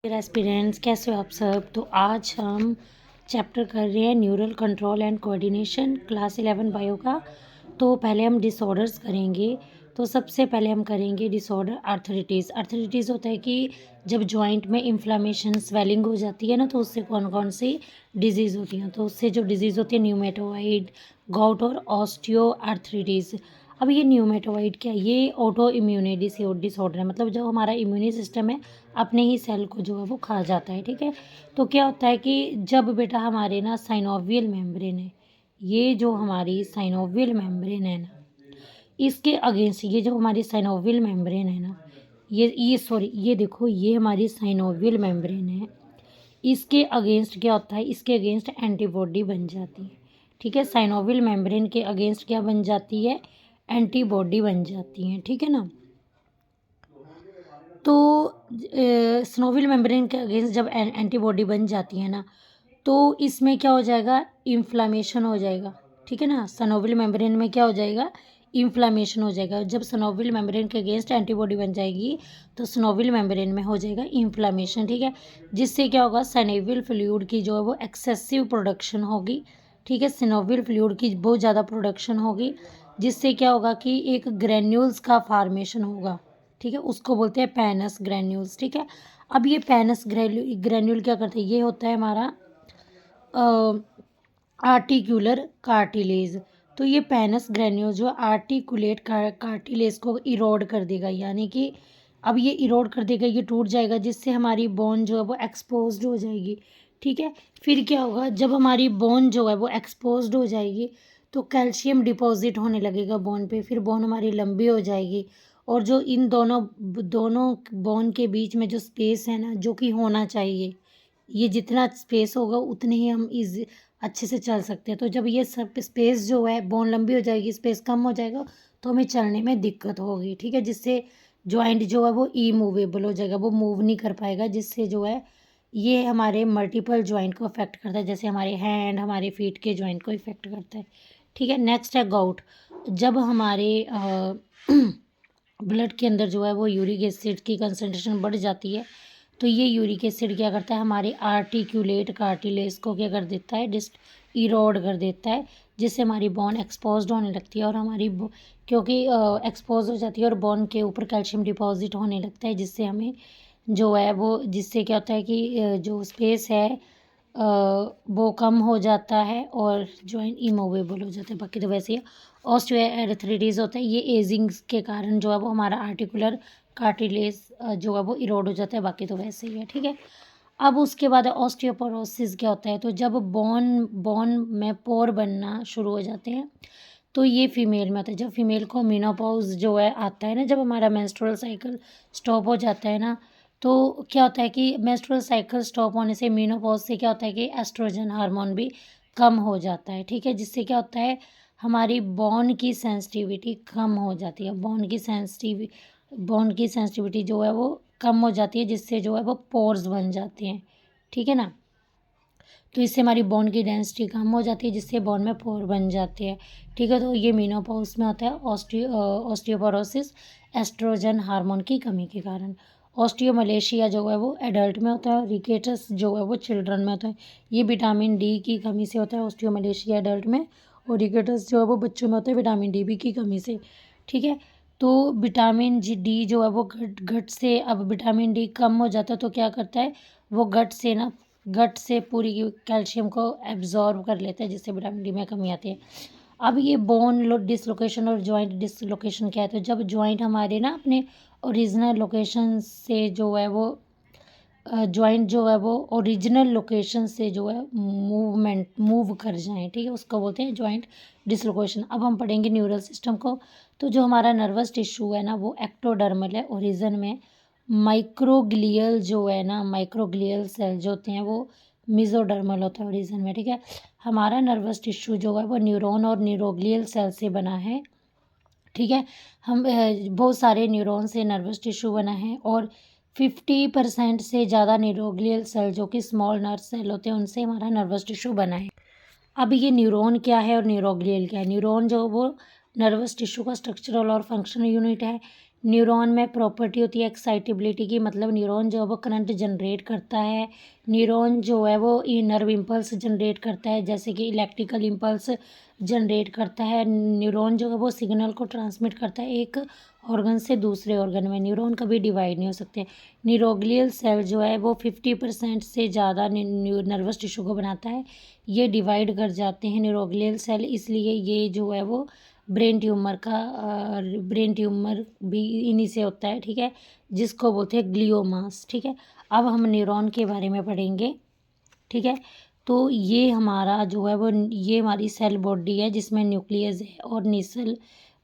Aspirants, कैसे हो आप सब। तो आज हम चैप्टर कर रहे हैं neural control and coordination, class 11 bio का। तो पहले हम डिसऑर्डर्स करेंगे। तो सबसे पहले हम करेंगे डिसऑर्डर आर्थराइटिस। आर्थराइटिस होता है कि जब जॉइंट में इन्फ्लामेशन स्वेलिंग हो जाती है ना, तो उससे कौन कौन सी डिजीज़ होती हैं। तो उससे जो डिजीज़ होती है न्यूमेटोइड, गाउट और ऑस्टियो आर्थराइटिस। अब ये न्यूमेटोइड क्या है? ये ऑटो इम्यून डिसऑर्डर है, मतलब जो हमारा इम्यूनी सिस्टम है अपने ही सेल को जो है वो खा जाता है। ठीक है, तो क्या होता है कि जब बेटा हमारे ना साइनोवियल मेम्ब्रेन है, ये जो हमारी साइनोवियल मेम्ब्रेन है ना, इसके अगेंस्ट ये जो हमारी साइनोवियल मेम्ब्रेन है ना, ये सॉरी, ये देखो, ये हमारी साइनोवियल मेम्ब्रेन है। इसके अगेंस्ट क्या होता है? इसके अगेंस्ट एंटीबॉडी बन जाती है। ठीक है, साइनोवियल मेम्ब्रेन के अगेंस्ट क्या बन जाती है? एंटीबॉडी बन जाती है। ठीक है ना। तो स्नोविल मेम्ब्रेन के अगेंस्ट जब एंटीबॉडी बन जाती है ना, तो इसमें क्या हो जाएगा? इन्फ्लामेशन हो जाएगा। ठीक है ना, स्नोविल मेम्ब्रेन में क्या हो जाएगा? इन्फ्लामेशन हो जाएगा। जब स्नोविल मेम्ब्रेन के अगेंस्ट एंटीबॉडी बन जाएगी तो स्नोविल मेम्ब्रेन में हो जाएगा इन्फ्लामेशन। ठीक है, जिससे क्या होगा? सिनोवियल फ्लूइड की जो है वो एक्सेसिव प्रोडक्शन होगी। ठीक है, सिनोवियल फ्लूइड की बहुत ज़्यादा प्रोडक्शन होगी, जिससे क्या होगा कि एक ग्रेन्यूल्स का फार्मेशन होगा। ठीक है, उसको बोलते हैं पैनस ग्रैन्यूल्स। ठीक है, अब ये पैनस ग्रैन्यूल क्या करते हैं? ये होता है हमारा आर्टिक्यूलर कार्टिलेज। तो ये पैनस ग्रैन्यूल जो आर्टिकुलेट कार्टिलेज को इरोड कर देगा, यानी कि अब ये इरोड कर देगा, ये टूट जाएगा, जिससे हमारी बोन जो है वो एक्सपोज्ड हो जाएगी। ठीक है, फिर क्या होगा? जब हमारी बोन जो है वो एक्सपोज्ड हो जाएगी तो कैल्शियम डिपॉजिट होने लगेगा बोन पे, फिर बोन हमारी लंबी हो जाएगी। और जो इन दोनों दोनों बोन के बीच में जो स्पेस है ना, जो कि होना चाहिए, ये जितना स्पेस होगा उतने ही हम इज अच्छे से चल सकते हैं। तो जब ये सब स्पेस जो है, बोन लंबी हो जाएगी, स्पेस कम हो जाएगा, तो हमें चलने में दिक्कत होगी। ठीक है, जिससे जॉइंट जो है वो इमूवेबल हो जाएगा, वो मूव नहीं कर पाएगा, जिससे जो है ये हमारे मल्टीपल जॉइंट को अफेक्ट करता है, जैसे हमारे हैंड, हमारे फीट के जॉइंट को इफेक्ट करता है। ठीक है, नेक्स्ट है गाउट। जब हमारे ब्लड के अंदर जो है वो यूरिक एसिड की कंसनट्रेशन बढ़ जाती है, तो ये यूरिक एसिड क्या करता है? हमारे आर्टिकुलेट कार्टिलेज को क्या कर देता है? इरोड कर देता है, जिससे हमारी बोन एक्सपोज्ड होने लगती है। और हमारी क्योंकि एक्सपोज हो जाती है और बोन के ऊपर कैल्शियम डिपॉजिट होने लगता है, जिससे हमें जो है वो, जिससे क्या होता है कि जो स्पेस है वो कम हो जाता है और जॉइंट इमूवेबल हो जाता है। बाकी तो वैसे ही ऑस्टियोआर्थराइटिस होता है, ये एजिंग के कारण जो है वो हमारा आर्टिकुलर कार्टिलेज जो है वो इरोड हो जाता है। बाकी तो वैसे ही है। ठीक है, अब उसके बाद ऑस्टियोपोरोसिस क्या होता है? तो जब बोन बोन में पोर बनना शुरू हो जाते हैं, तो ये फीमेल में होता है। जब फीमेल को मेनोपॉज जो है आता है ना, जब हमारा मेंस्ट्रुअल साइकिल स्टॉप हो जाता है ना, तो क्या होता है कि मेंस्ट्रुअल साइकिल स्टॉप होने से, मेनोपॉज से क्या होता है कि एस्ट्रोजन हार्मोन भी कम हो जाता है। ठीक है, जिससे क्या होता है? हमारी बोन की सेंसिटिविटी कम हो जाती है। बोन की सेंसिटिविटी जो है वो कम हो जाती है, जिससे जो है वो पोर्स बन जाते हैं। ठीक है ना, तो इससे हमारी बोन की डेंसिटी कम हो जाती है, जिससे बोन में पोर बन जाते हैं। ठीक है, तो ये मेनोपॉज में होता है ऑस्टियोपोरोसिस, एस्ट्रोजन हार्मोन की कमी के कारण। ऑस्टियोमलेशिया जो है वो एडल्ट में होता है, रिकेटस जो है वो चिल्ड्रन में होता है। ये विटामिन डी की कमी से होता है, ऑस्टियोमलेशिया एडल्ट में, और रिकेटस जो है वो बच्चों में होता है विटामिन डी बी की कमी से। ठीक है, तो विटामिन डी जो है वो गट से, अब विटामिन डी कम हो जाता है तो क्या करता है? वो गट से पूरी कैल्शियम को एब्जॉर्ब कर लेता है, जिससे विटामिन डी में कमी आती है। अब ये बोन डिसलोकेशन और जॉइंट डिसलोकेशन क्या है? तो जब जॉइंट हमारे ना अपने ओरिजिनल लोकेशन से जो है वो, जॉइंट जो है वो ओरिजिनल लोकेशन से जो है मूव कर जाएं, ठीक है, उसको बोलते हैं जॉइंट डिसलोकेशन। अब हम पढ़ेंगे न्यूरल सिस्टम को। तो जो हमारा नर्वस टिश्यू है ना, वो एक्टोडर्मल है ओरिजिन में। माइक्रोग्लियल जो है ना, माइक्रोग्लियल सेल जो होते हैं वो मिजोडर्मल होता है ओरिजिन में। ठीक है, हमारा नर्वस टिश्यू जो है वो न्यूरॉन और न्यूरोग्लियल सेल से बना है। ठीक है, हम बहुत सारे न्यूरॉन से नर्वस टिश्यू बना है, और 50% से ज़्यादा न्यूरोग्लियल सेल जो कि स्मॉल नर्व सेल होते हैं, उनसे हमारा नर्वस टिश्यू बना है। अब ये न्यूरॉन क्या है और न्यूरोग्लियल क्या है? न्यूरॉन जो वो नर्वस टिश्यू का स्ट्रक्चरल और फंक्शनल यूनिट है। न्यूरॉन में प्रॉपर्टी होती है एक्साइटेबिलिटी की, मतलब न्यूरॉन जो है वो करंट जनरेट करता है। न्यूरॉन जो है वो नर्व इम्पल्स जनरेट करता है, जैसे कि इलेक्ट्रिकल इम्पल्स जनरेट करता है। न्यूरॉन जो है वो सिग्नल को ट्रांसमिट करता है एक ऑर्गन से दूसरे ऑर्गन में। न्यूरॉन कभी डिवाइड नहीं हो सकते। न्यूरोग्लियल सेल जो है वो 50% से ज़्यादा नर्वस टिश्यू को बनाता है। ये डिवाइड कर जाते हैं न्यूरोग्लियल सेल, इसलिए ये जो है वो ब्रेन ट्यूमर भी इन्हीं से होता है, ठीक है, जिसको बोलते हैं ग्लियोमास, ठीक है। अब हम न्यूरॉन के बारे में पढ़ेंगे, ठीक है। तो ये हमारा जो है वो ये हमारी सेल बॉडी है जिसमें न्यूक्लियस है और नेसल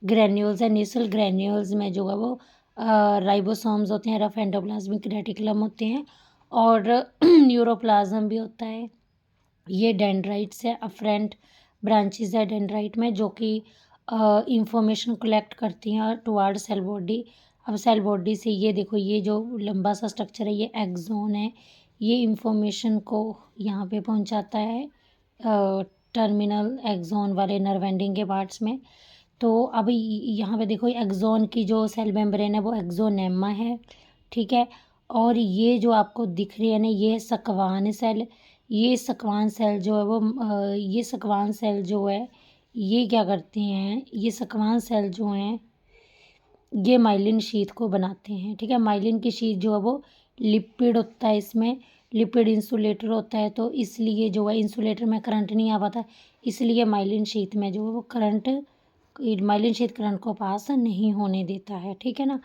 ग्रैन्यूल्स है। नेसल ग्रैन्यूल्स में जो है वो राइबोसोम्स होते हैं, रफ एंडोप्लाज्मिक रेटिकुलम होते हैं और न्यूरोप्लाज्म भी होता है। ये डेंड्राइट्स है, अफरेंट ब्रांचेस है डेंड्राइट में जो कि इंफॉर्मेशन कलेक्ट करती हैं टुवार्ड सेल बॉडी। अब सेल बॉडी से ये देखो, ये जो लंबा सा स्ट्रक्चर है ये एक्सोन है, ये इंफॉर्मेशन को यहाँ पे पहुँचाता है टर्मिनल एक्सोन वाले नर्व एंडिंग के पार्ट्स में। तो अब यहाँ पे देखो एक्सोन की जो सेल मेम्ब्रेन है वो एक्सोनेमा है, ठीक है। और ये जो आपको दिख रही है ना, ये सक्वान सेल, ये सक्वान सेल जो है वो ये सक्वान सेल जो है ये क्या करते हैं, ये सक्वान सेल जो हैं ये माइलिन शीथ को बनाते हैं, ठीक है। माइलिन की शीथ जो है वो लिपिड होता है, इसमें लिपिड इंसुलेटर होता है, तो इसलिए जो है इंसुलेटर में करंट नहीं आ पाता, इसलिए माइलिन शीथ में जो है वो माइलिन शीथ करंट को पास नहीं होने देता है, ठीक है ना।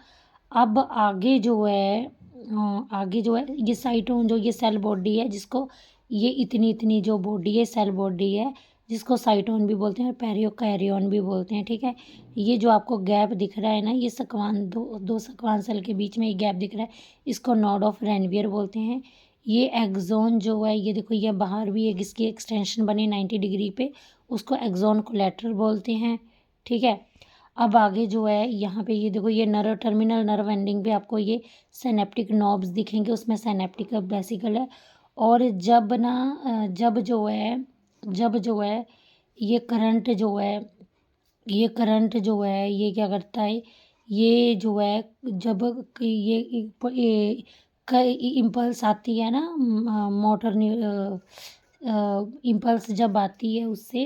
अब आगे जो है ये साइटोन जो ये सेल बॉडी है जिसको ये इतनी जो बॉडी है सेल बॉडी है जिसको साइटोन भी बोलते हैं और पेरियोकैरियोन भी बोलते हैं, ठीक है। ये जो आपको गैप दिख रहा है ना, ये सक्वान दो सक्वान सेल के बीच में ये गैप दिख रहा है, इसको नोड ऑफ रेनवियर बोलते हैं। ये एक्सोन जो है ये देखो, ये बाहर भी एक इसकी एक्सटेंशन बनी 90 डिग्री पे, उसको एक्सोन कोलेटरल बोलते हैं, ठीक है। अब आगे जो है यहाँ पे ये देखो, ये टर्मिनल नर्व एंडिंग पे आपको ये सिनेप्टिक नॉब्स दिखेंगे, उसमें सिनेप्टिक वेसिकल है। और जब जो है ये करंट जो है ये क्या करता है, ये जो है जब ये इम्पल्स आती है ना, मोटर इम्पल्स जब आती है उससे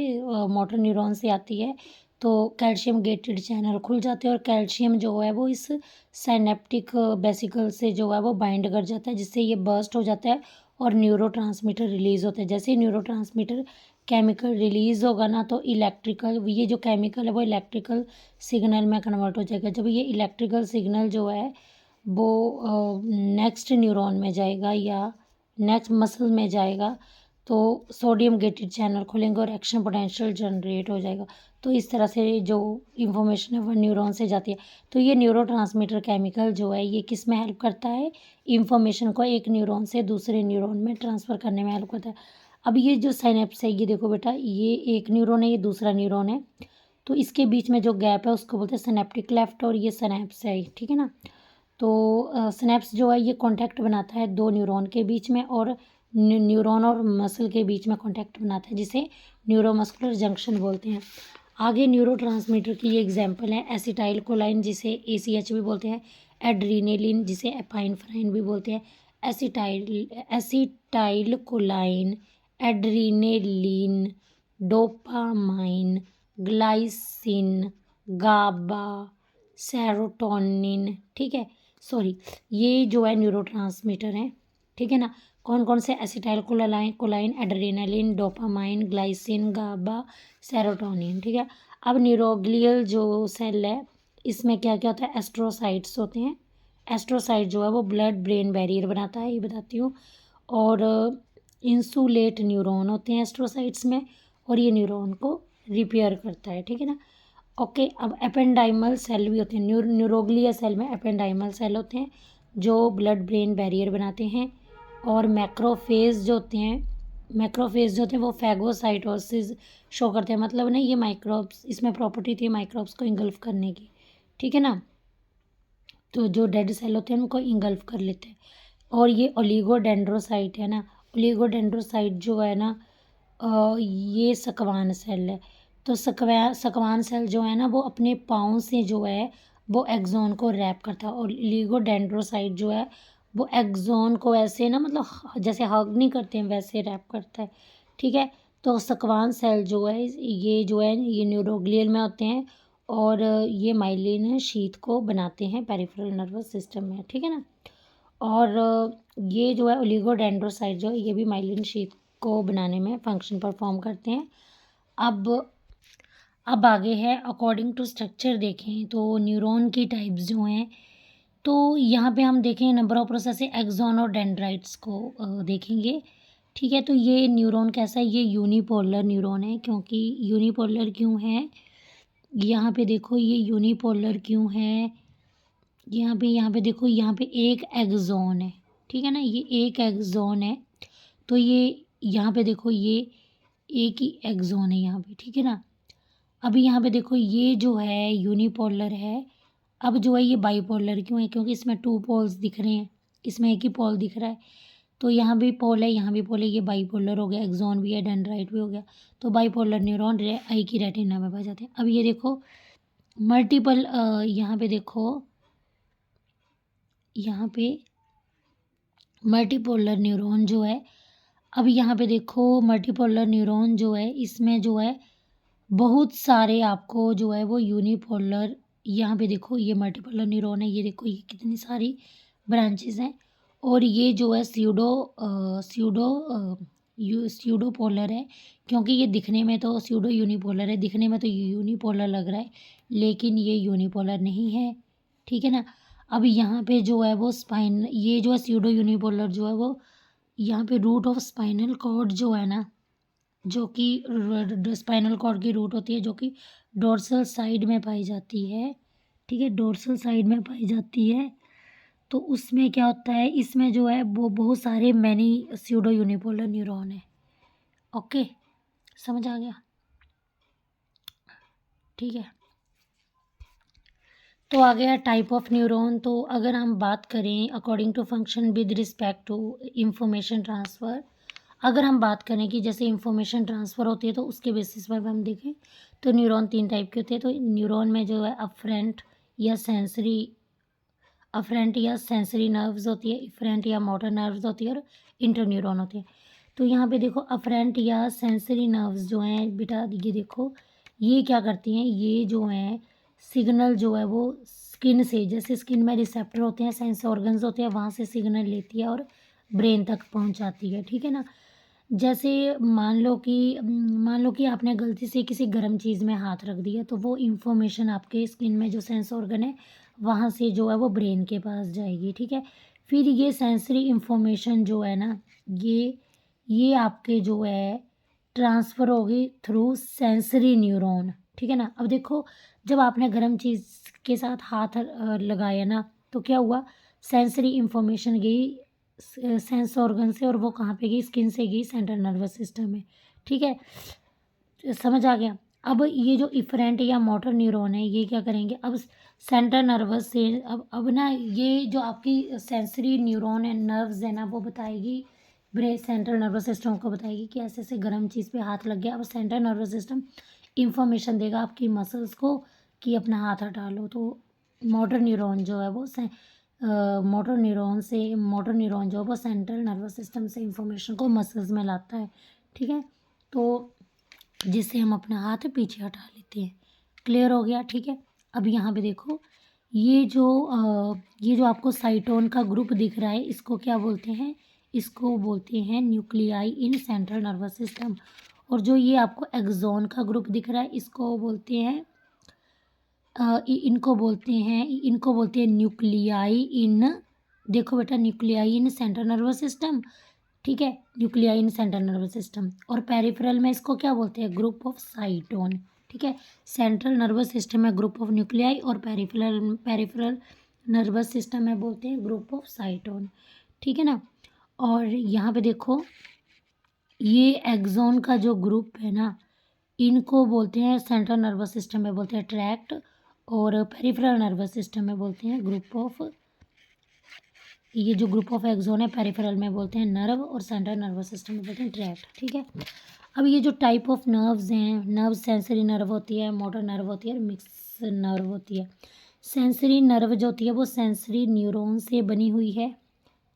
मोटर न्यूरॉन से आती है, तो कैल्शियम गेटेड चैनल खुल जाते हैं और कैल्शियम जो है वो इस साइनेप्टिक वेसिकल से जो है वो बाइंड कर जाता है, जिससे ये बर्स्ट हो जाता है और न्यूरोट्रांसमीटर रिलीज़ होता है। जैसे ही न्यूरोट्रांसमीटर केमिकल रिलीज़ होगा ना, तो ये जो केमिकल है वो इलेक्ट्रिकल सिग्नल में कन्वर्ट हो जाएगा। जब ये इलेक्ट्रिकल सिग्नल जो है वो नेक्स्ट न्यूरॉन में जाएगा या नेक्स्ट मसल में जाएगा, तो सोडियम गेटेड चैनल खुलेंगे और एक्शन पोटेंशियल जनरेट हो जाएगा। तो इस तरह से जो इंफॉर्मेशन है वो न्यूरॉन से जाती है। तो ये न्यूरोट्रांसमीटर केमिकल जो है ये किस में हेल्प करता है, इंफॉर्मेशन को एक न्यूरॉन से दूसरे न्यूरॉन में ट्रांसफ़र करने में हेल्प करता है। अब ये जो साइनेप्स है ये देखो बेटा, ये एक न्यूरॉन है, ये दूसरा न्यूरॉन है, तो इसके बीच में जो गैप है उसको बोलते हैं सिनेप्टिक क्लेफ्ट और ये सिनेप्स है, ठीक है ना। तो सिनेप्स जो है ये कॉन्टैक्ट बनाता है दो न्यूरॉन के बीच में और न्यूरॉन और मसल के बीच में कॉन्टैक्ट बनाता है, जिसे न्यूरोमस्कुलर जंक्शन बोलते हैं। आगे न्यूरोट्रांसमीटर की ये एग्जांपल है एसिटाइल कोलाइन जिसे ACH भी बोलते हैं, एड्रीनेलिन जिसे एपाइनफ्राइन भी बोलते हैं। Acetylcholine, adrenaline, dopamine, glycine, GABA, serotonin, ठीक है, सॉरी, ये जो है न्यूरोट्रांसमीटर हैं, ठीक है ना। कौन कौन से, acetylcholine, adrenaline, dopamine, glycine, GABA, serotonin, ठीक है। अब न्यूरोग्लियल जो सेल है इसमें क्या क्या होता है, एस्ट्रोसाइट्स होते हैं। एस्ट्रोसाइट जो है वो ब्लड ब्रेन बैरियर बनाता है, ये बताती हूँ। और इंसुलेट न्यूरॉन होते हैं एस्ट्रोसाइट्स में और ये न्यूरॉन को रिपेयर करता है, ठीक है ना। ओके, अब एपेंडाइमल सेल भी होते हैं। न्यूरोग्लिया सेल में एपेंडाइमल सेल होते हैं जो ब्लड ब्रेन बैरियर बनाते हैं। और मैक्रोफेज जो होते हैं वो फैगोसाइटोसिस शो करते हैं, मतलब ना ये माइक्रोब्स, इसमें प्रॉपर्टी थी माइक्रोब्स को इंगल्फ करने की, ठीक है ना। तो जो डेड सेल होते हैं उनको इंगल्फ कर लेते हैं। और ये ओलिगोडेंड्रोसाइट है ना, ओलिगोडेंड्रोसाइट जो है ना ये सकवान सेल है। तो सकवान सेल जो है ना वो अपने पाँव से जो है वो एक्सोन को रैप करता है। और ओलिगोडेंड्रोसाइट जो है वो एक्सोन को ऐसे ना मतलब जैसे हग नहीं करते हैं वैसे रैप करता है, ठीक है। तो सक्वान सेल जो है ये जो है ये न्यूरोग्लियल में होते हैं और ये माइलिन शीथ को बनाते हैं पेरिफेरल नर्वस सिस्टम में, ठीक है ना। और ये जो है ओलिगोडेंड्रोसाइट जो है ये भी माइलिन शीथ को बनाने में फंक्शन परफॉर्म करते हैं। अब आगे है अकॉर्डिंग टू स्ट्रक्चर देखें तो न्यूरॉन की टाइप्स जो हैं, तो यहाँ पे हम देखें नंबर ऑफ प्रोसेस एक्सॉन और डेंड्राइट्स को देखेंगे, ठीक है। तो ये न्यूरॉन कैसा है, ये यूनिपोलर न्यूरॉन है। क्योंकि यूनिपोलर क्यों है, यहाँ पे देखो ये यूनिपोलर क्यों है, यहाँ पे देखो यहाँ पे एक एक्सॉन है, ठीक है ना, ये एक एक्सॉन है। तो ये यहाँ पे देखो ये एक ही एक्सॉन है यहाँ पे, ठीक है ना। अभी यहाँ पे देखो ये जो है यूनिपोलर है। अब जो है ये बाईपोलर क्यों है, क्योंकि इसमें 2 पोल्स दिख रहे हैं, इसमें एक ही पोल दिख रहा है। तो यहाँ भी पोल है, यहाँ भी पोल है, ये बाईपोलर हो गया, एक्सॉन भी है, डेंड्राइट भी हो गया। तो बाईपोलर न्यूरॉन आई की रेटिना में पाए जाते हैं। अब ये देखो मल्टीपल, यहाँ पे देखो यहाँ पे मल्टीपोलर न्यूरॉन जो है, अब यहाँ पे देखो मल्टीपोलर न्यूरॉन जो है इसमें जो है बहुत सारे आपको जो है वो यूनिपोलर, यहाँ पे देखो ये मल्टीपोलर न्यूरॉन है, ये देखो ये कितनी सारी ब्रांचेस हैं। और ये जो है स्यूडो पोलर है, क्योंकि ये दिखने में तो स्यूडो यूनिपोलर है, दिखने में तो यूनिपोलर लग रहा है लेकिन ये यूनिपोलर नहीं है, ठीक है ना। अब यहाँ पे जो है वो स्पाइन, ये जो है स्यूडो यूनिपोलर जो है वो यहाँ पे रूट ऑफ स्पाइनल कॉर्ड जो है ना, जो कि स्पाइनल कॉर्ड की रूट होती है जो कि डोर्सल साइड में पाई जाती है, ठीक है, डोर्सल साइड में पाई जाती है। तो उसमें क्या होता है, इसमें जो है वो बहुत सारे मैनी स्यूडो यूनिपोलर न्यूरॉन है। ओके, समझ आ गया, ठीक है। तो आ गया टाइप ऑफ न्यूरॉन। तो अगर हम बात करें according to function with respect to information transfer, अगर हम बात करें कि जैसे इंफॉर्मेशन ट्रांसफ़र होती है तो उसके बेसिस पर हम देखें तो न्यूरॉन 3 टाइप के होते हैं। तो न्यूरॉन में जो है अफरेंट या सेंसरी नर्व्स होती है, इफरेंट या मोटर नर्व्स होती है और इंटरन्यूरॉन होती है। तो यहाँ पे देखो अफरेंट या सेंसरी नर्व्स जो हैं बेटा, ये देखो ये क्या करती हैं, ये जो हैं सिग्नल जो है वो स्किन से, जैसे स्किन में रिसेप्टर होते हैं, सेंस ऑर्गन्स होते हैं, वहाँ से सिग्नल लेती है और ब्रेन तक पहुँचाती है, ठीक है ना। जैसे मान लो कि आपने गलती से किसी गर्म चीज़ में हाथ रख दिया तो वो इन्फॉर्मेशन आपके स्किन में जो सेंस ऑर्गन है वहाँ से जो है वो ब्रेन के पास जाएगी, ठीक है। फिर ये सेंसरी इन्फॉर्मेशन जो है ना, ये आपके जो है ट्रांसफ़र होगी थ्रू सेंसरी न्यूरॉन, ठीक है ना। अब देखो जब आपने गर्म चीज़ के साथ हाथ लगाया ना तो क्या हुआ, सेंसरी इन्फॉर्मेशन गई सेंस ऑर्गन से और वो कहाँ पे गई, स्किन से गई सेंट्रल नर्वस सिस्टम में, ठीक है, समझ आ गया। अब ये जो इफरेंट या मोटर न्यूरॉन है ये क्या करेंगे, अब सेंट्रल नर्वस से अब ना ये जो आपकी सेंसरी न्यूरॉन है नर्व्स है ना वो बताएगी ब्रेन सेंट्रल नर्वस सिस्टम को बताएगी कि ऐसे ऐसे गर्म चीज़ पे हाथ लग गया। अब सेंट्रल नर्वस सिस्टम इंफॉर्मेशन देगा आपकी मसल्स को कि अपना हाथ हटा लो। तो मोटर न्यूरॉन जो है वो मोटर न्यूरॉन जो है वो सेंट्रल नर्वस सिस्टम से इंफॉर्मेशन को मसल्स में लाता है, ठीक है। तो जिससे हम अपना हाथ पीछे हटा लेते हैं, क्लियर हो गया, ठीक है। अब यहाँ पे देखो ये जो आपको साइटोन का ग्रुप दिख रहा है इसको क्या बोलते हैं, इसको बोलते हैं nuclei in central nervous system. और जो ये आपको एक्सोन का ग्रुप दिख रहा है इसको बोलते हैं इनको बोलते हैं न्यूक्लियाई इन, देखो बेटा nuclei in central nervous system, ठीक है, nuclei in central nervous system. और पेरिफेरल में इसको क्या बोलते हैं, ग्रुप ऑफ साइटोन, ठीक है। सेंट्रल नर्वस सिस्टम में ग्रुप ऑफ न्यूक्लियाई और पेरिफेरल नर्वस सिस्टम में बोलते हैं ग्रुप ऑफ साइटोन, ठीक है ना। और यहाँ पे देखो ये एक्सोन का जो ग्रुप है ना इनको बोलते हैं सेंट्रल नर्वस सिस्टम में बोलते हैं ट्रैक्ट और पेरिफेरल नर्वस सिस्टम में बोलते हैं ग्रुप ऑफ, ये जो ग्रुप ऑफ एक्सोन है पेरिफेरल में बोलते हैं नर्व और सेंट्रल नर्वस सिस्टम में बोलते हैं ट्रैक्ट, ठीक है। अब ये जो टाइप ऑफ नर्व्स हैं, नर्व सेंसरी नर्व होती है, मोटर नर्व होती है और मिक्स नर्व होती है। सेंसरी नर्व जो होती है वो सेंसरी न्यूरॉन से बनी हुई है,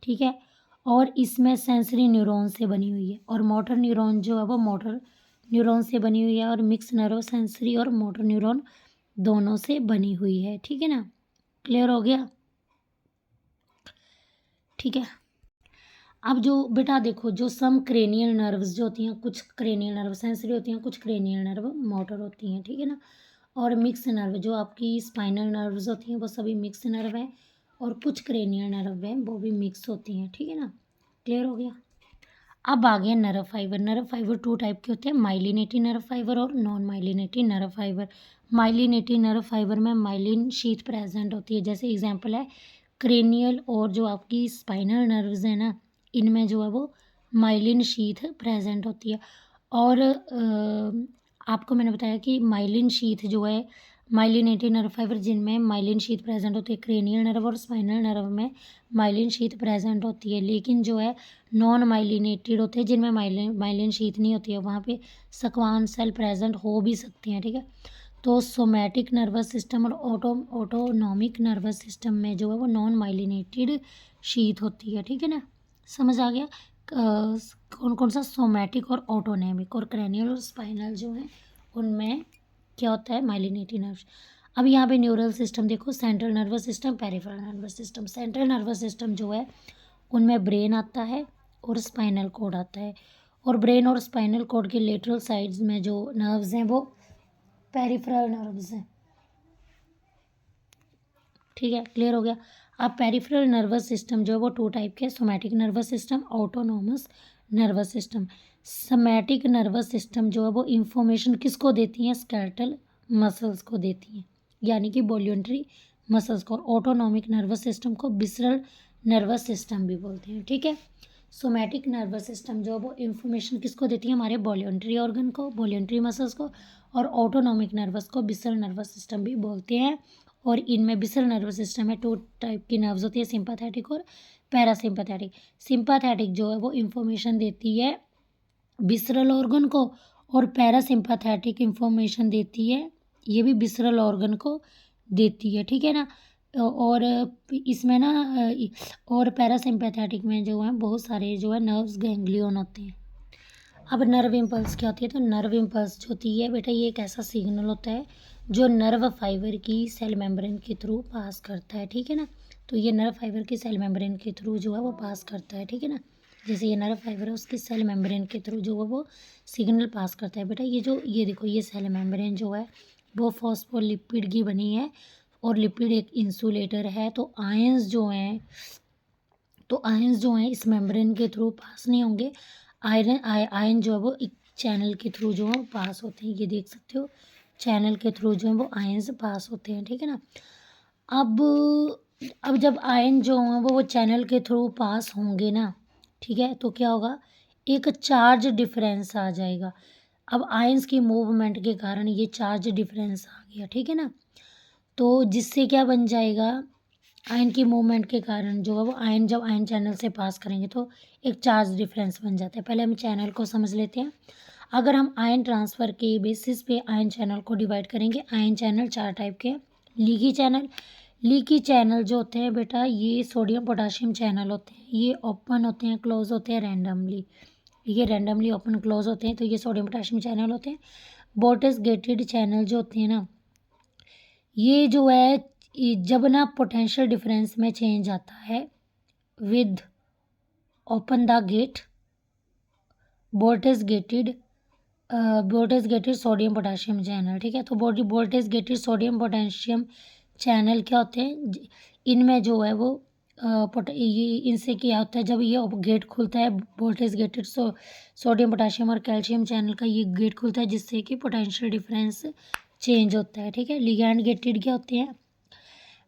ठीक है, और इसमें सेंसरी न्यूरॉन से बनी हुई है, और मोटर न्यूरॉन जो है वो मोटर न्यूरॉन से बनी हुई है, और मिक्स नर्व सेंसरी और मोटर न्यूरॉन दोनों से बनी हुई है, ठीक है ना। क्लियर हो गया, ठीक है। अब जो बेटा देखो, जो सम क्रेनियल नर्व्स जो होती हैं, कुछ क्रेनियल नर्व सेंसरी होती हैं, कुछ क्रेनियल नर्व मोटर होती हैं, ठीक है ना। और मिक्स नर्व जो आपकी स्पाइनल नर्व्स होती हैं वो सभी मिक्स नर्व हैं, और कुछ क्रेनियल नर्व हैं वो भी मिक्स होती हैं, ठीक है ना। क्लियर हो गया। अब आ गया nerve fibre. Nerve fibre two type के होते हैं, माइलिनेटिंग नर्व फाइबर और non myelinating nerve fibre. Myelinating nerve fibre में माइलिन शीथ प्रेजेंट होती है, जैसे एग्जांपल है क्रेनियल और जो आपकी स्पाइनल नर्व्स है ना, इनमें जो है वो माइलिन शीथ प्रेजेंट होती है। और आपको मैंने बताया कि माइलिन शीथ जो है, माइलिनेटेड नर्व फाइबर जिनमें माइलिन शीथ प्रेजेंट होती है, क्रेनियल नर्व और स्पाइनल नर्व में माइलिन शीथ प्रेजेंट होती है, लेकिन जो है नॉन माइलिनेटेड होते हैं जिनमें माइलिन शीथ नहीं होती है, वहाँ पे सक्वान सेल प्रेजेंट हो भी सकती हैं, ठीक है। तो सोमैटिक नर्वस सिस्टम और ऑटोनॉमिक नर्वस सिस्टम में जो है वो नॉन माइलिनेटेड शीथ होती है, ठीक है ना। समझ आ गया। कौन कौन सा, सोमैटिक और ऑटोनॉमिक, और क्रेनियल और स्पाइनल जो है उनमें क्या होता है, माइलिनेटेड नर्व। अब यहाँ पे न्यूरल सिस्टम देखो, central nervous system, peripheral nervous system. Central nervous system जो है उनमें ब्रेन आता है और स्पाइनल कोड आता है, और ब्रेन और स्पाइनल कोड के लेटरल साइड्स में जो नर्व्स हैं वो पेरिफेरल नर्व्स हैं, ठीक है। क्लियर हो गया। अब पेरिफेरल नर्वस सिस्टम जो है वो टू टाइप के, somatic nervous system, autonomous nervous system. Somatic nervous system जो है वो इंफॉर्मेशन किसको देती हैं, स्केलेटल मसल्स को देती हैं, यानी कि वॉल्यूंटरी मसल्स को। और ऑटोनॉमिक नर्वस सिस्टम को विसरल नर्वस सिस्टम भी बोलते हैं, ठीक है। सोमैटिक नर्वस सिस्टम जो है वो इंफॉर्मेशन किसको देती है, हमारे वॉल्यूंटरी ऑर्गन को, वॉल्यूंटरी मसल्स को। और ऑटोनॉमिक नर्वस को विसरल नर्वस सिस्टम भी बोलते हैं। और इनमें विसरल नर्वस सिस्टम में टू टाइप की नर्व्स होती है, सिंपैथेटिक और पैरासिम्पैथेटिक। सिंपैथेटिक जो है वो इंफॉर्मेशन देती है विसरल ऑर्गन को, और पैरासिम्पैथेटिक इंफॉर्मेशन देती है, ये भी विसरल ऑर्गन को देती है, ठीक है ना। और इसमें ना और पैरासिम्पैथेटिक में जो है बहुत सारे जो है नर्व्स गैंग्लियन होते हैं। अब नर्व इम्पल्स क्या होती है, तो नर्व इम्पल्स जो होती है बेटा, ये एक ऐसा सिग्नल होता है जो नर्व फाइबर की सेल मेम्ब्रेन के थ्रू पास करता है, ठीक है ना। तो ये नर्व फाइबर की सेल मेम्ब्रेन के थ्रू जो है वो पास करता है, ठीक है ना। जैसे ये नर्व फाइबर है उसकी सेल मेम्ब्रेन के थ्रू जो है वो सिग्नल पास करता है बेटा। ये देखो, ये सेल मेम्ब्रेन जो है वो फॉस्फोलिपिड की बनी है, और लिपिड एक इंसुलेटर है। तो आयंस जो हैं इस मेम्ब्रेन के थ्रू पास नहीं होंगे। आयन जो है वो एक चैनल के थ्रू जो है पास होते हैं, ये देख सकते हो, चैनल के थ्रू जो है वो आयंस पास होते हैं, ठीक है ना। अब जब आयन जो हैं वो चैनल के थ्रू पास होंगे ना, ठीक है, तो क्या होगा, एक चार्ज डिफरेंस आ जाएगा। अब आयंस की मूवमेंट के कारण ये चार्ज डिफरेंस आ गया, ठीक है ना। तो जिससे क्या बन जाएगा, आयन की मूवमेंट के कारण जो है वो आयन जब आयन चैनल से पास करेंगे तो एक चार्ज डिफरेंस बन जाता है। पहले हम चैनल को समझ लेते हैं। अगर हम आयन ट्रांसफ़र के बेसिस पे आयन चैनल को डिवाइड करेंगे, आयन चैनल चार टाइप के हैं। लीकी चैनल जो होते हैं बेटा, ये सोडियम पोटाशियम चैनल होते हैं, ये ओपन होते हैं, क्लोज होते हैं रैंडमली, ये रैंडमली ओपन क्लोज होते हैं, तो ये सोडियम पोटाशियम चैनल होते हैं। बोर्टेस गेटेड चैनल जो होते हैं ना, ये जो है जब ना पोटेंशियल डिफरेंस में चेंज आता है with open the gate, voltage gated sodium potassium channel, ठीक है। तो voltage gated sodium potassium channel क्या होते हैं, इनमें जो है वो ये इनसे क्या होता है, जब ये गेट खुलता है वोल्टेज गेटेड सोडियम पोटाशियम और कैल्शियम चैनल का ये गेट खुलता है, जिससे कि पोटेंशियल डिफरेंस चेंज होता है, ठीक है। लिगैंड गेटेड क्या होते हैं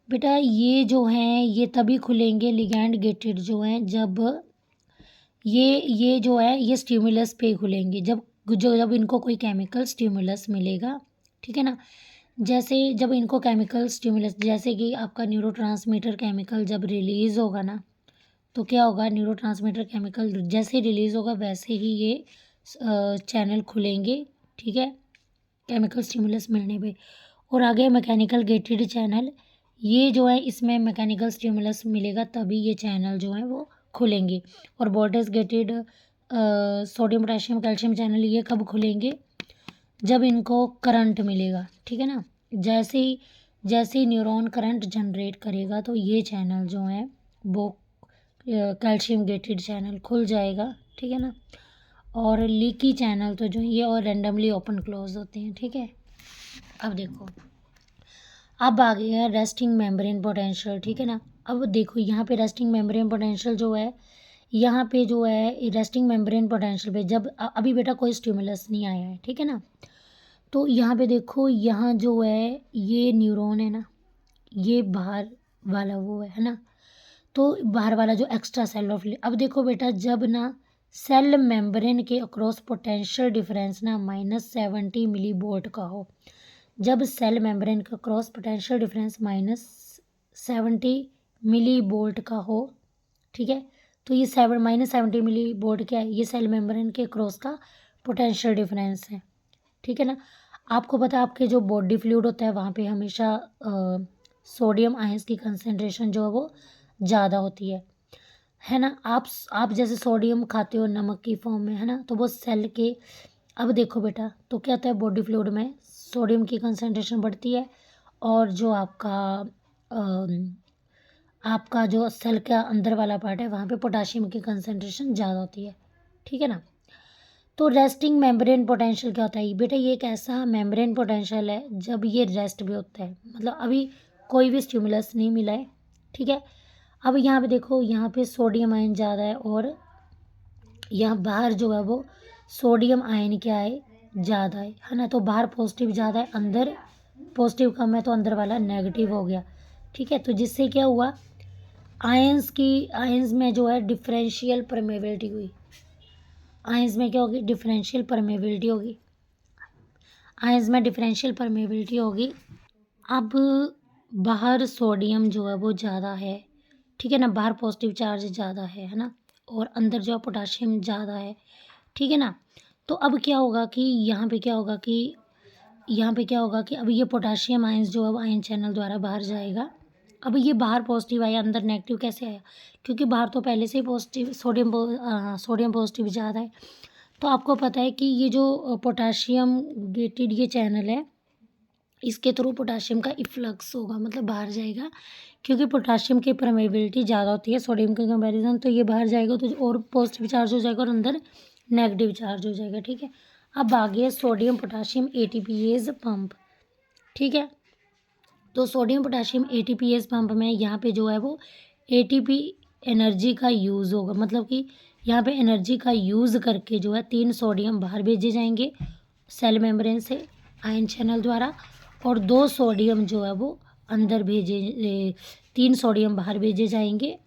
बेटा, ये जो हैं ये तभी खुलेंगे, लिगैंड गेटेड जो हैं, जब ये जो है ये स्टिमुलस पे खुलेंगे, जब इनको कोई केमिकल स्टिमुलस मिलेगा, ठीक है ना। जैसे जब इनको केमिकल स्टिमुलस, जैसे कि आपका न्यूरोट्रांसमीटर केमिकल जब रिलीज़ होगा ना, तो क्या होगा, न्यूरोट्रांसमीटर केमिकल जैसे रिलीज़ होगा वैसे ही ये चैनल खुलेंगे, ठीक है, केमिकल स्टिमुलस मिलने पे। और आगे मैकेनिकल गेटेड चैनल, ये जो है इसमें मैकेनिकल स्टिमुलस मिलेगा तभी ये चैनल जो है वो खुलेंगे। और borders gated sodium potassium calcium channel ये कब खुलेंगे, जब इनको करंट मिलेगा, ठीक है ना। जैसे ही न्यूरॉन करंट जनरेट करेगा तो ये चैनल जो है वो कैल्शियम गेटेड चैनल खुल जाएगा, ठीक है ना। और लीकी चैनल तो जो ये और रेंडमली ओपन क्लोज होते हैं, ठीक है। अब देखो, अब आ गया रेस्टिंग मेम्ब्रेन पोटेंशियल, ठीक है ना। अब देखो यहाँ पे रेस्टिंग मेम्ब्रेन पोटेंशियल जो है, यहाँ पे जो है रेस्टिंग मेम्ब्रेन पोटेंशियल पे जब अभी बेटा कोई स्टिमुलस नहीं आया है, ठीक है ना। तो यहाँ पे देखो, यहाँ जो है ये न्यूरॉन है ना, ये बाहर वाला वो है ना, तो बाहर वाला जो एक्स्ट्रा सेलुलर फ्लूइड। अब देखो बेटा, जब ना सेल मेम्ब्रेन के अक्रॉस पोटेंशियल डिफरेंस ना -70 मिली वोल्ट का हो, जब सेल मेम्ब्रेन का cross potential difference -70 milli volt का हो, ठीक है। तो ये -70 मिली वोल्ट क्या है, ये सेल मेम्ब्रेन के क्रॉस का पोटेंशियल डिफरेंस है, ठीक है ना। आपको पता है आपके जो बॉडी फ्लूइड होता है वहाँ पे हमेशा सोडियम आयंस की कंसनट्रेशन जो है वो ज़्यादा होती है ना। आप जैसे सोडियम खाते हो नमक की फॉर्म में, है ना, तो वो सेल के, अब देखो बेटा, तो क्या होता है बॉडी फ्लूइड में सोडियम की कंसनट्रेशन बढ़ती है और जो आपका जो सेल का अंदर वाला पार्ट है वहाँ पे पोटाशियम की कंसनट्रेशन ज़्यादा होती है, ठीक है ना। तो रेस्टिंग मेम्ब्रेन पोटेंशियल क्या होता है बेटा, ये एक ऐसा मेम्ब्रेन पोटेंशियल है जब ये रेस्ट भी होता है, मतलब अभी कोई भी स्टिमुलस नहीं मिला है, ठीक है। अब यहाँ पे देखो, यहाँ पे सोडियम आयन ज़्यादा है और यहाँ बाहर जो है वो सोडियम आयन क्या है, ज़्यादा है ना। तो बाहर पॉजिटिव ज़्यादा है, अंदर पॉजिटिव कम है, तो अंदर वाला नेगेटिव हो गया, ठीक है। तो जिससे क्या हुआ, आयंस में जो है डिफरेंशियल परमेबिलिटी हुई, आयंस में क्या होगी, डिफरेंशियल परमेबिलिटी होगी, आयंस में डिफरेंशियल परमेबिलिटी होगी। अब बाहर सोडियम जो है वो ज़्यादा है, ठीक है ना, बाहर पॉजिटिव चार्ज ज़्यादा है ना, और अंदर जो है पोटाशियम ज़्यादा है, ठीक है ना। तो अब क्या होगा कि यहाँ पे क्या होगा कि अब ये पोटाशियम आयंस जो है वो आयन चैनल द्वारा बाहर जाएगा। अब ये बाहर पॉजिटिव आया, अंदर नेगेटिव कैसे आया, क्योंकि बाहर तो पहले से ही पॉजिटिव सोडियम पॉजिटिव ज़्यादा है। तो आपको पता है कि ये जो पोटाशियम गेटेड ये चैनल है, इसके थ्रू पोटाशियम का इफ्लक्स होगा, मतलब बाहर जाएगा, क्योंकि पोटाशियम की परमेबिलिटी ज़्यादा होती है सोडियम के कंपैरिजन। तो ये बाहर जाएगा तो और पॉजिटिव चार्ज हो जाएगा और अंदर नेगेटिव चार्ज हो जाएगा, ठीक है। अब आ गया सोडियम पोटाशियम एटीपीएज पंप, ठीक है। तो सोडियम पोटाशियम एटीपीएज पंप में यहाँ पे जो है वो एटीपी एनर्जी का यूज़ होगा, मतलब कि यहाँ पे एनर्जी का यूज़ करके जो है 3 सोडियम बाहर भेजे जाएंगे सेल मेम्ब्रेन से आयन चैनल द्वारा, और 2 सोडियम जो है वो अंदर 3 सोडियम बाहर भेजे जाएंगे,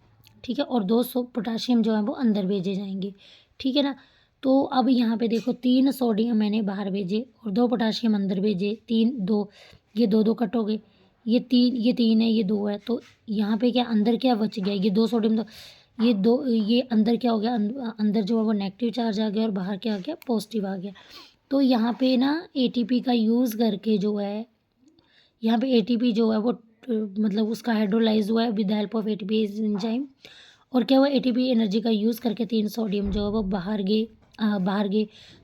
ठीक है, और 2 पोटाशियम जो है वो अंदर भेजे जाएंगे, ठीक है ना। तो अब यहाँ पे देखो, 3 सोडियम मैंने बाहर भेजे और 2 पोटाशियम अंदर भेजे, 3 2, ये 2 2 कट हो गए, ये 3 है, ये 2 है, तो यहाँ पे क्या अंदर क्या बच गया, ये 2 सोडियम, तो ये अंदर क्या हो गया, अंदर जो है वो नेगेटिव चार्ज आ गया और बाहर क्या आ गया, पॉजिटिव आ गया। तो यहाँ पे ना एटीपी का यूज़ करके जो है, यहाँ पे एटीपी जो है वो मतलब उसका हाइड्रोलाइज हुआ है with the help of ATP enzyme, और क्या हुआ, एटीपी एनर्जी का यूज़ करके 3 सोडियम जो है वो बाहर गए।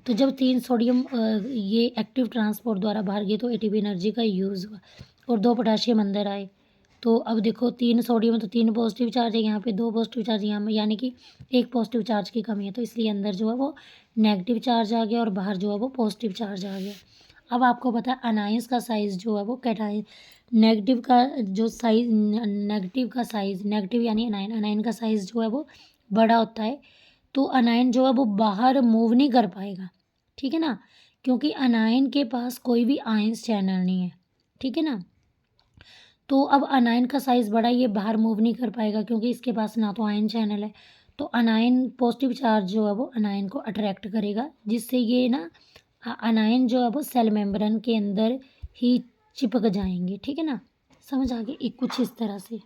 तो जब 3 सोडियम ये एक्टिव ट्रांसपोर्ट द्वारा बाहर गए तो एटीपी एनर्जी का यूज़ हुआ और 2 पोटाशियम अंदर आए। तो अब देखो, 3 सोडियम तो 3 पॉजिटिव चार्ज है, यहाँ पे 2 पॉजिटिव चार्ज, यहाँ में यानी कि 1 पॉजिटिव चार्ज की कमी है, तो इसलिए अंदर जो है वो नेगेटिव चार्ज आ गया और बाहर जो है वो पॉजिटिव चार्ज आ गया। अब आपको पता है अनायंस का साइज़ जो है वो कैटायन, नेगेटिव का जो साइज, नेगेटिव यानी अनायन का साइज़ जो है वो बड़ा होता है, तो अनायन जो है वो बाहर मूव नहीं कर पाएगा, ठीक है ना, क्योंकि अनायन के पास कोई भी आयंस चैनल नहीं है, ठीक है ना। तो अब अनायन का साइज़ बड़ा, ये बाहर मूव नहीं कर पाएगा क्योंकि इसके पास ना तो आयन चैनल है। तो अनायन पॉजिटिव चार्ज जो है वो अनायन को अट्रैक्ट करेगा, जिससे ये ना अनायन जो है वो सेल मेम्ब्रेन के अंदर ही चिपक जाएंगे, ठीक है ना। समझ आ गई, कुछ इस तरह से।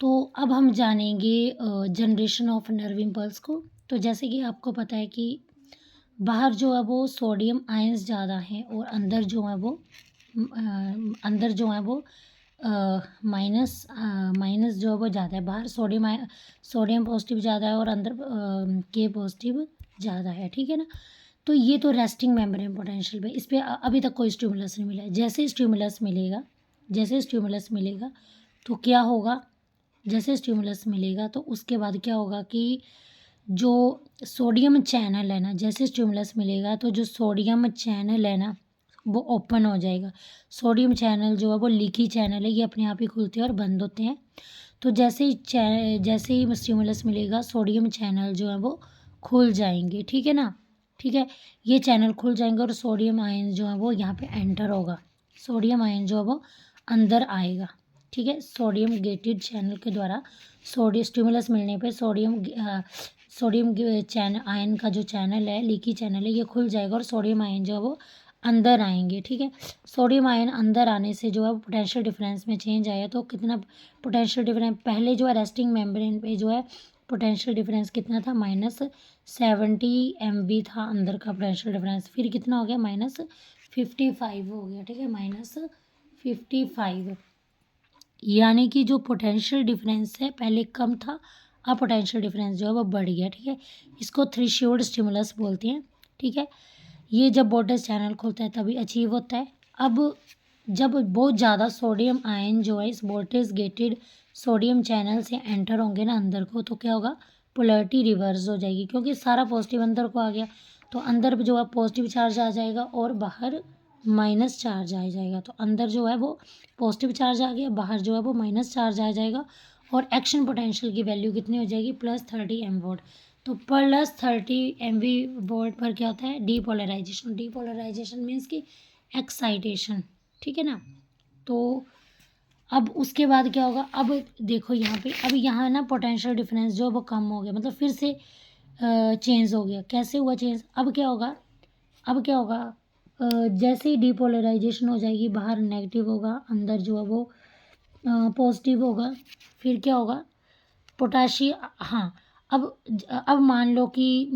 तो अब हम जानेंगे जनरेशन ऑफ नर्व इम्पल्स को। तो जैसे कि आपको पता है कि बाहर जो है वो सोडियम आयंस ज़्यादा हैं और अंदर जो है वो माइनस माइनस जो है वो ज़्यादा है बाहर, सोडियम पॉजिटिव ज़्यादा है और अंदर के पॉजिटिव ज़्यादा है, ठीक है ना। तो ये तो रेस्टिंग मेम्ब्रेन पोटेंशियल पे, इस पर अभी तक कोई स्टिमुलस नहीं मिला है। जैसे स्टिमुलस मिलेगा तो क्या होगा, जैसे स्टिमुलस मिलेगा तो उसके बाद क्या होगा कि जो सोडियम चैनल है ना, जैसे स्टिमुलस मिलेगा तो जो सोडियम चैनल है ना वो ओपन हो जाएगा। सोडियम चैनल जो है वो लीकी चैनल है, ये अपने आप ही खुलते हैं और बंद होते हैं। तो जैसे ही स्टिमुलस मिलेगा सोडियम चैनल जो है वो खुल जाएंगे, ठीक है ना। ठीक है, ये चैनल खुल जाएंगे और सोडियम आयन जो है वो यहाँ पे एंटर होगा, सोडियम आयन जो है वो अंदर आएगा, ठीक है। सोडियम गेटेड चैनल के द्वारा सोडियम स्टिमुलस मिलने पे सोडियम चैनल आयन का जो चैनल है, लीकी चैनल है, ये खुल जाएगा और सोडियम आयन जो है वो अंदर आएंगे, ठीक है। सोडियम आयन अंदर आने से जो है पोटेंशियल डिफरेंस में चेंज आया। तो कितना पोटेंशियल डिफरेंस, पहले जो है रेस्टिंग मेम्ब्रेन पे जो है पोटेंशियल डिफरेंस कितना था, -70 MV था अंदर का पोटेंशियल डिफरेंस, फिर कितना हो गया -55 हो गया, ठीक है, -55। यानी कि जो पोटेंशियल डिफरेंस है पहले कम था, अब पोटेंशियल डिफरेंस जो है वो बढ़ गया, ठीक है। इसको थ्रेशोल्ड स्टिमुलस बोलते हैं, ठीक है। ये जब बोल्टेज चैनल खुलता है तभी अचीव होता है। अब जब बहुत ज़्यादा सोडियम आयन जो है इस वोल्टेज गेटेड सोडियम चैनल से एंटर होंगे ना अंदर को, तो क्या होगा, पोलैरिटी रिवर्स हो जाएगी, क्योंकि सारा पॉजिटिव अंदर को आ गया। तो अंदर जो है पॉजिटिव चार्ज आ जाएगा और बाहर माइनस चार्ज आ जाएगा। तो अंदर जो है वो पॉजिटिव चार्ज आ गया, बाहर जो है वो माइनस चार्ज आ जाएगा और एक्शन पोटेंशियल की वैल्यू कितनी हो जाएगी, +30 MV। तो +30 MV पर क्या होता है, डीपोलराइजेशन। डीपोलराइजेशन मीन्स कि एक्साइटेशन, ठीक है ना। तो अब उसके बाद क्या होगा, अब देखो यहाँ पे, अब यहाँ ना पोटेंशियल डिफरेंस जो है वो कम हो गया, मतलब फिर से चेंज हो गया। कैसे हुआ चेंज, अब क्या होगा, जैसे ही डीपोलराइजेशन हो जाएगी, बाहर नेगेटिव होगा, अंदर जो है वो पॉजिटिव होगा, फिर क्या होगा, पोटाशियम, हाँ। अब मान लो कि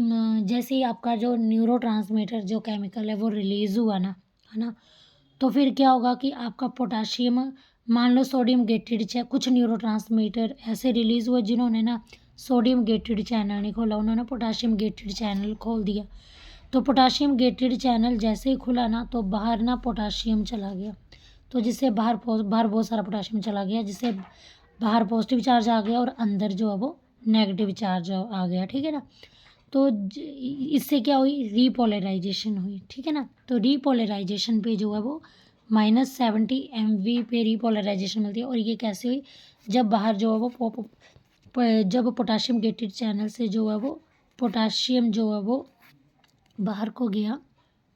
जैसे ही आपका जो न्यूरोट्रांसमीटर जो केमिकल है वो रिलीज़ हुआ ना, है ना, तो फिर क्या होगा कि आपका पोटाशियम, मान लो सोडियम गेटेड कुछ न्यूरोट्रांसमीटर ऐसे रिलीज़ हुए जिन्होंने ना सोडियम गेटेड चैनल नहीं खोला, उन्होंने पोटाशियम गेटेड चैनल खोल दिया। तो पोटाशियम गेटेड चैनल जैसे ही खुला ना तो बाहर ना पोटाशियम चला गया, तो जिससे बाहर बहुत सारा पोटाशियम चला गया, जिससे बाहर पॉजिटिव चार्ज आ गया और अंदर जो है वो नेगेटिव चार्ज आ गया, ठीक है ना। तो इससे क्या हुई, रीपोलराइजेशन हुई, ठीक है ना। तो रीपोलराइजेशन पे जो है वो -70 MV पे रीपोलराइजेशन मिलती है। और ये कैसे हुई, जब बाहर जो है वो जब पोटाशियम गेटेड चैनल से जो है वो पोटाशियम जो है वो बाहर को गया,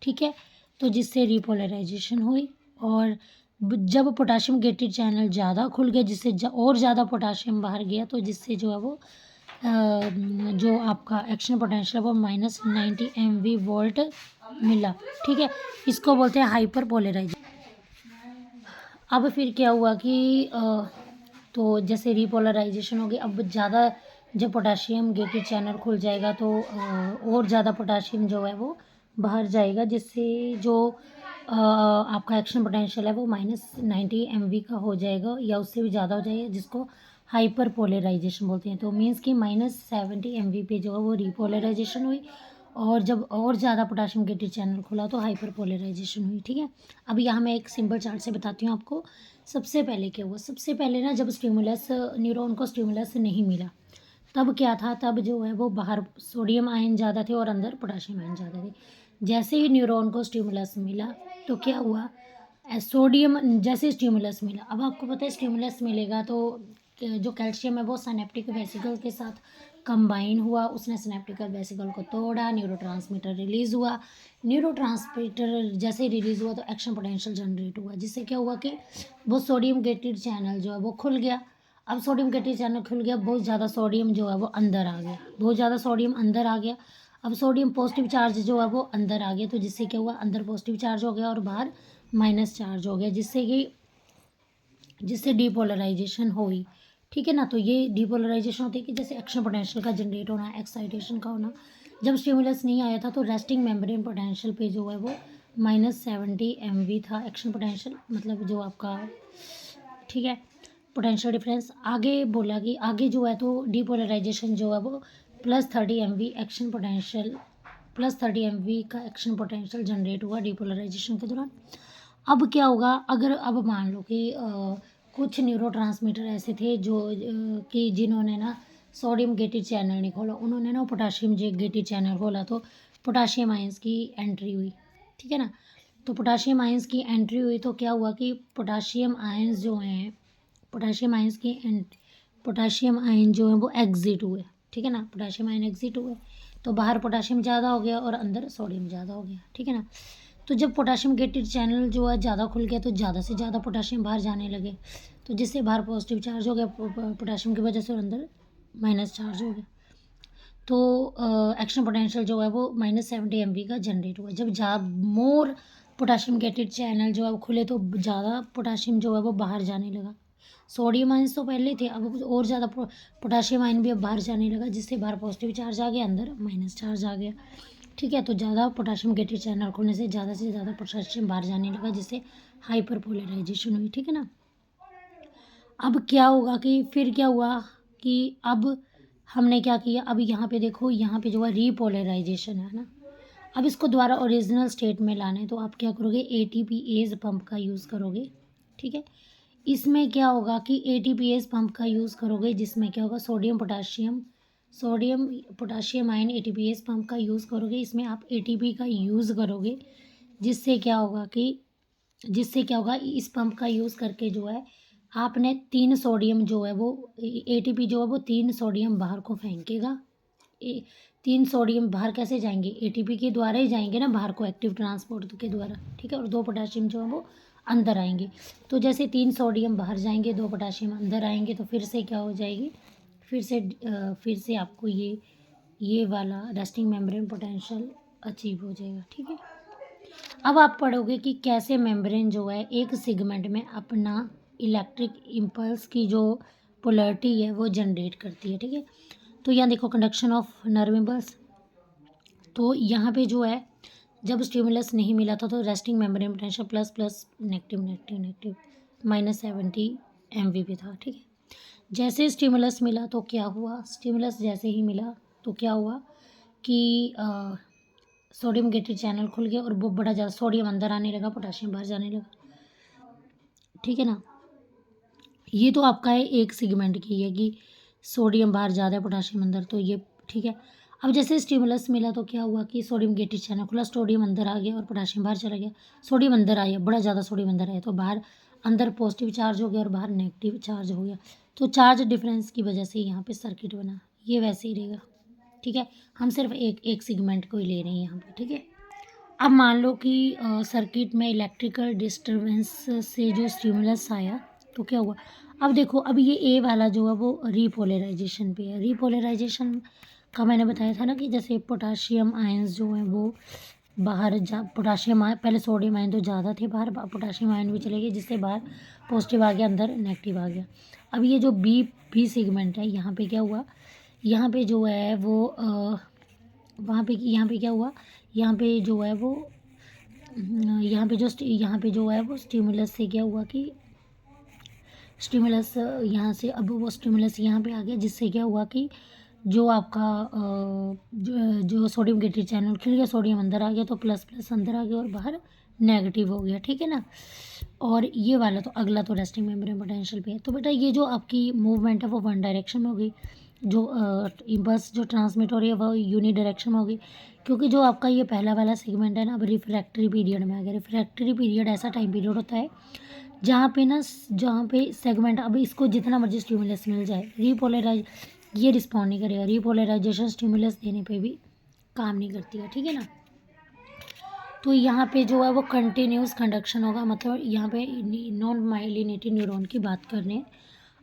ठीक है, तो जिससे रीपोलराइजेशन हुई। और जब पोटाशियम गेटेड चैनल ज़्यादा खुल गया, जिससे और ज़्यादा पोटाशियम बाहर गया, तो जिससे जो है वो जो आपका एक्शन पोटेंशियल है वो -90 MV मिला, ठीक है। इसको बोलते हैं हाइपर पोलराइजेशन। अब फिर क्या हुआ कि तो जैसे रीपोलराइजेशन हो गई, अब ज़्यादा जब पोटाशियम गेटेड चैनल खुल जाएगा तो और ज़्यादा पोटाशियम जो है वो बाहर जाएगा, जिससे जो आपका एक्शन पोटेंशियल है वो -90 MV का हो जाएगा या उससे भी ज़्यादा हो जाएगा, जिसको हाइपर पोलराइजेशन बोलते हैं। तो मीन्स कि -70 MV पे जो है वो रीपोलराइजेशन हुई, और जब और ज़्यादा पोटाशियम गेटेड चैनल खुला तो हाइपर पोलराइजेशन हुई, ठीक है। अब यहाँ मैं एक सिंपल चार्ट से बताती हूँ आपको। सबसे पहले क्या हुआ, सबसे पहले ना जब न्यूरॉन को स्टिमुलस नहीं मिला, तब क्या था, तब जो है वो बाहर सोडियम आयन ज़्यादा थे और अंदर पोटाशियम आयन ज़्यादा थे। जैसे ही न्यूरॉन को स्टिमुलस मिला तो क्या हुआ, सोडियम जैसे स्टिमुलस मिला, अब आपको पता है स्टिमुलस मिलेगा तो जो कैल्शियम है वो सिनेप्टिक वेसिकल के साथ कंबाइन हुआ, उसने सिनेप्टिकल वेसिकल को तोड़ा, न्यूरोट्रांसमीटर रिलीज़ हुआ। न्यूरोट्रांसमीटर जैसे ही रिलीज़ हुआ तो एक्शन पोटेंशियल जनरेट हुआ, जिससे क्या हुआ कि वो सोडियम गेटेड चैनल जो है वो खुल गया। अब सोडियम गेटेड चैनल खुल गया, बहुत ज़्यादा सोडियम जो है वो अंदर आ गया, बहुत ज़्यादा सोडियम अंदर आ गया। अब सोडियम पॉजिटिव चार्ज जो है वो अंदर आ गया, तो जिससे क्या हुआ, अंदर पॉजिटिव चार्ज हो गया और बाहर माइनस चार्ज हो गया, जिससे डीपोलराइजेशन हुई, ठीक है ना। तो ये डीपोलराइजेशन होती है कि जैसे एक्शन पोटेंशियल का जनरेट होना, एक्साइटेशन का होना। जब स्टिमुलस नहीं आया था तो रेस्टिंग मेम्ब्रेन पोटेंशियल पे जो है वो -70 MV था एक्शन पोटेंशियल, मतलब जो आपका, ठीक है। पोटेंशियल डिफरेंस आगे बोला कि आगे जो है तो डीपोलराइजेशन जो है वो +30 MV एक्शन पोटेंशियल +30 MV का एक्शन पोटेंशियल जनरेट हुआ डीपोलराइजेशन के दौरान। अब क्या होगा, अगर अब मान लो कि कुछ न्यूरोट्रांसमीटर ऐसे थे जो कि जिन्होंने ना सोडियम गेटेड चैनल नहीं खोला, उन्होंने ना पोटाशियम गेटेड चैनल खोला, तो पोटाशियम आयंस की एंट्री हुई, ठीक है ना। तो पोटाशियम आयंस की एंट्री हुई तो क्या हुआ कि पोटाशियम आयंस जो हैं, पोटाशियम आयन जो है वो एग्जिट हुए, ठीक है ना। पोटाशियम आयन एग्जिट हुए तो बाहर पोटाशियम ज़्यादा हो गया और अंदर सोडियम ज़्यादा हो गया, ठीक है ना। तो जब पोटाशियम गेटेड चैनल जो है ज़्यादा खुल गया तो ज़्यादा से ज़्यादा पोटाशियम बाहर जाने लगे, तो जिससे बाहर पॉजिटिव चार्ज हो गया पोटाशियम की वजह से, और अंदर माइनस चार्ज हो गया। तो एक्शन पोटेंशियल जो है वो -70 MV का जनरेट हुआ। जब मोर पोटाशियम गेटेड चैनल जो है वो खुले तो ज़्यादा पोटाशियम जो है वो बाहर जाने लगा। सोडियम आयंस तो पहले थे, अब और ज़्यादा पोटाशियम आयन भी अब बाहर जाने लगा, जिससे बाहर पॉजिटिव चार्ज आ गया, अंदर माइनस चार्ज आ गया, ठीक है। तो ज़्यादा पोटाशियम गेटेड चैनल खुलने से ज़्यादा पोटाशियम बाहर जाने लगा, जिससे हाइपरपोलराइजेशन हुई, ठीक है ना। अब क्या होगा कि फिर क्या हुआ कि अब हमने क्या किया, अब यहाँ पे देखो, यहाँ पे जो है रीपोलराइजेशन है ना। अब इसको दोबारा ओरिजिनल स्टेट में लाना है तो आप क्या करोगे, ATPase पंप का यूज़ करोगे, ठीक है। इसमें क्या होगा कि ATPase पंप का यूज़ करोगे, जिसमें क्या होगा sodium potassium ion ATPase pump का यूज़ करोगे। इसमें आप ATP का यूज़ करोगे, जिससे क्या होगा इस पंप का यूज़ करके जो है आपने 3 सोडियम जो है वो ATP जो है वो 3 सोडियम बाहर को फेंकेगा। 3 सोडियम बाहर कैसे जाएंगे, ATP के द्वारा ही जाएंगे ना बाहर को, एक्टिव ट्रांसपोर्ट के द्वारा, ठीक है। और 2 पोटाशियम जो है वो अंदर आएंगे। तो जैसे 3 सोडियम बाहर जाएंगे, 2 पोटाशियम अंदर आएंगे, तो फिर से क्या हो जाएगी, फिर से आपको ये वाला रेस्टिंग मेम्ब्रेन पोटेंशियल अचीव हो जाएगा, ठीक है। अब आप पढ़ोगे कि कैसे मेम्ब्रेन जो है एक सेगमेंट में अपना इलेक्ट्रिक इम्पल्स की जो पोलैरिटी है वो जनरेट करती है, ठीक है। तो यहाँ देखो कंडक्शन ऑफ नर्व इम्पल्स, तो यहाँ पे जो है जब स्टिमुलस नहीं मिला था तो resting membrane potential plus plus negative negative negative -70 MV पे था, ठीक है। जैसे स्टिमुलस मिला तो क्या हुआ, स्टिमुलस जैसे ही मिला तो क्या हुआ कि सोडियम गेटेड चैनल खुल गया और वो बड़ा ज़्यादा सोडियम अंदर आने लगा, पोटाशियम बाहर जाने लगा, ठीक है ना। ये तो आपका है एक सेगमेंट की है कि सोडियम बाहर ज़्यादा है, पोटाशियम अंदर, तो ये ठीक है। अब जैसे स्टिमुलस मिला तो क्या हुआ कि सोडियम गेटेड चैनल खुला, सोडियम अंदर आ गया और पोटाशियम बाहर चला गया। सोडियम अंदर आया, बड़ा ज़्यादा सोडियम अंदर आया, तो बाहर अंदर पॉजिटिव चार्ज हो गया और बाहर नेगेटिव चार्ज हो गया। तो चार्ज डिफरेंस की वजह से यहाँ पे सर्किट बना, ये वैसे ही रहेगा, ठीक है। हम सिर्फ एक सेगमेंट को ही ले रहे हैं यहाँ पे, ठीक है। अब मान लो कि सर्किट में इलेक्ट्रिकल डिस्टर्बेंस से जो स्टिमुलस आया तो क्या हुआ, अब देखो, अब ये ए वाला जो है वो रीपोलराइजेशन पे है। रीपोलराइजेशन का मैंने बताया था ना कि जैसे पोटाशियम आयंस जो हैं वो बाहर पोटाशियम आयन, पहले सोडियम आयन तो ज़्यादा थे बाहर, पोटाशियम आयन भी चले गए, जिससे बाहर पॉजिटिव आ गया, अंदर नेगेटिव आ गया। अब ये जो बी सेगमेंट है, यहाँ पे क्या हुआ, यहाँ पे जो है वो यहाँ पे क्या हुआ, यहाँ पे जो है वो यहाँ पे जो है वो स्टिमुलस से क्या हुआ कि स्टिमुलस यहाँ से, अब वो स्टिमुलस यहाँ पे आ गया, जिससे क्या हुआ कि जो आपका जो सोडियम गेटेड चैनल खुल गया, सोडियम अंदर आ गया, तो प्लस प्लस अंदर आ गया और बाहर नेगेटिव हो गया, ठीक है ना। और ये वाला तो अगला तो रेस्टिंग मेम्ब्रेन पोटेंशियल पे है। तो बेटा ये जो आपकी मूवमेंट है वो वन डायरेक्शन में होगी, जो इम्पल्स जो ट्रांसमिट हो रही है वो यूनी डायरेक्शन में होगी, क्योंकि जो आपका ये पहला वाला सेगमेंट है ना, अब रिफ्रैक्टरी पीरियड में आ गया। रिफ्रैक्टरी पीरियड ऐसा टाइम पीरियड होता है जहाँ पे सेगमेंट, अब इसको जितना मर्जी स्टिमुलस मिल जाए, रीपोलराइज ये रिस्पॉन्ड नहीं करेगा, रीपोलराइजेशन स्टिमुलस देने पे भी काम नहीं करती है, ठीक है ना। तो यहाँ पे जो है वो कंटिन्यूस कंडक्शन होगा, मतलब यहाँ पे नॉन माइलिनेटेड न्यूरॉन की बात कर रहे हैं।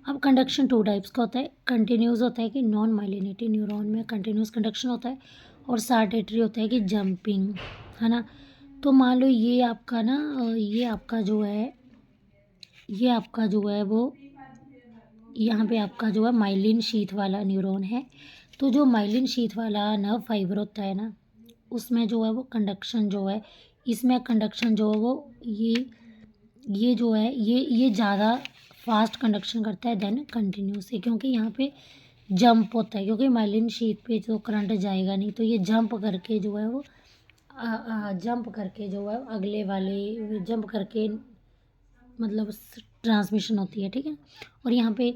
अब कंडक्शन 2 टाइप्स का होता है, कंटिन्यूस होता है कि नॉन माइलिनेटेड न्यूरॉन में कंटिन्यूस कंडक्शन होता है, और सार्टेटरी होता है कि जंपिंग, है ना। तो मान लो ये आपका ना ये आपका जो है वो यहाँ पे आपका जो है माइलिन शीथ वाला न्यूरॉन है। तो जो माइलिन शीथ वाला नर्व फाइबर होता है ना, उसमें जो है वो कंडक्शन जो है, इसमें कंडक्शन जो है वो ये जो है ये ज़्यादा फास्ट कंडक्शन करता है देन कंटिन्यूस, क्योंकि यहाँ पे जंप होता है, क्योंकि माइलिन शीट पे जो करंट जाएगा नहीं, तो ये जंप करके जो है वो जंप करके जो है अगले वाले जंप करके मतलब ट्रांसमिशन होती है, ठीक है। और यहाँ पे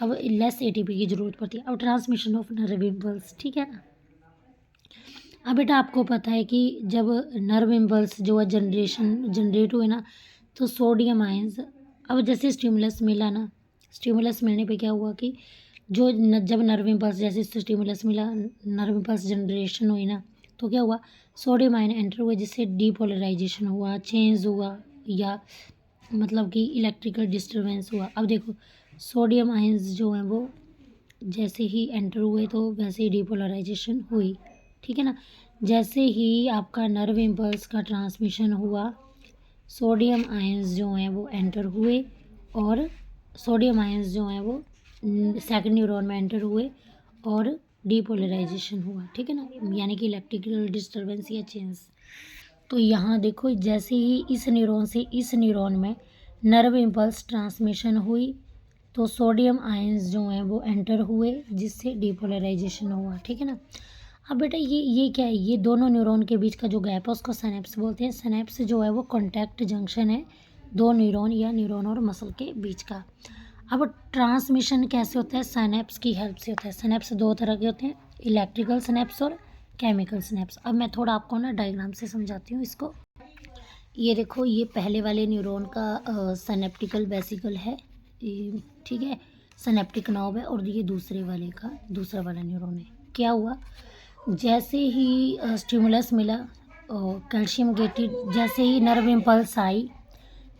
अब लेस एटीपी की ज़रूरत पड़ती है। अब ट्रांसमिशन ऑफ नर्व इम्पल्स, ठीक है ना। अब बेटा आपको पता है कि जब नर्व इम्पल्स जो है जनरेट हुए ना, तो सोडियम आयंस, अब जैसे स्टिमुलस मिला ना, स्टिमुलस मिलने पे क्या हुआ कि जब नर्व इम्पल्स जैसे स्टिमुलस मिला, नर्व इम्पल्स जनरेशन हुई ना, तो क्या हुआ, सोडियम आयन एंटर हुआ, जिससे डीपोलराइजेशन हुआ, चेंज हुआ, या मतलब कि इलेक्ट्रिकल डिस्टर्बेंस हुआ। अब देखो सोडियम आयंस जो हैं वो जैसे ही एंटर हुए तो वैसे ही डीपोलराइजेशन हुई, ठीक है ना। जैसे ही आपका नर्व इम्पल्स का ट्रांसमिशन हुआ, सोडियम आयंस जो हैं वो एंटर हुए, और सोडियम आयंस जो हैं वो सेकंड न्यूरॉन में एंटर हुए और डीपोलराइजेशन हुआ, ठीक है ना, यानी कि इलेक्ट्रिकल डिस्टर्बेंस या चेंज। तो यहाँ देखो जैसे ही इस न्यूरॉन से इस न्यूरॉन में नर्व इम्पल्स ट्रांसमिशन हुई, तो सोडियम आयंस जो हैं वो एंटर हुए, जिससे डीपोलराइजेशन हुआ, ठीक है ना। अब बेटा ये क्या है, ये दोनों न्यूरॉन के बीच का जो गैप है उसको सिनेप्स बोलते हैं। सिनेप्स जो है वो कॉन्टैक्ट जंक्शन है दो न्यूरॉन या न्यूरॉन और मसल के बीच का। अब ट्रांसमिशन कैसे होता है, सिनेप्स की हेल्प से होता है। सिनेप्स दो तरह के होते हैं, इलेक्ट्रिकल सिनेप्स और केमिकल सिनेप्स। अब मैं थोड़ा आपको ना डायग्राम से समझाती हूँ इसको। ये देखो, ये पहले वाले न्यूरॉन का सिनेप्टिकल वेसिकल है, ठीक है, सिनेप्टिक नॉब है, और ये दूसरे वाले का दूसरा वाला न्यूरॉन है। क्या हुआ, जैसे ही स्टिमुलस मिला, कैल्शियम गेटेड, जैसे ही नर्व इम्पल्स आई,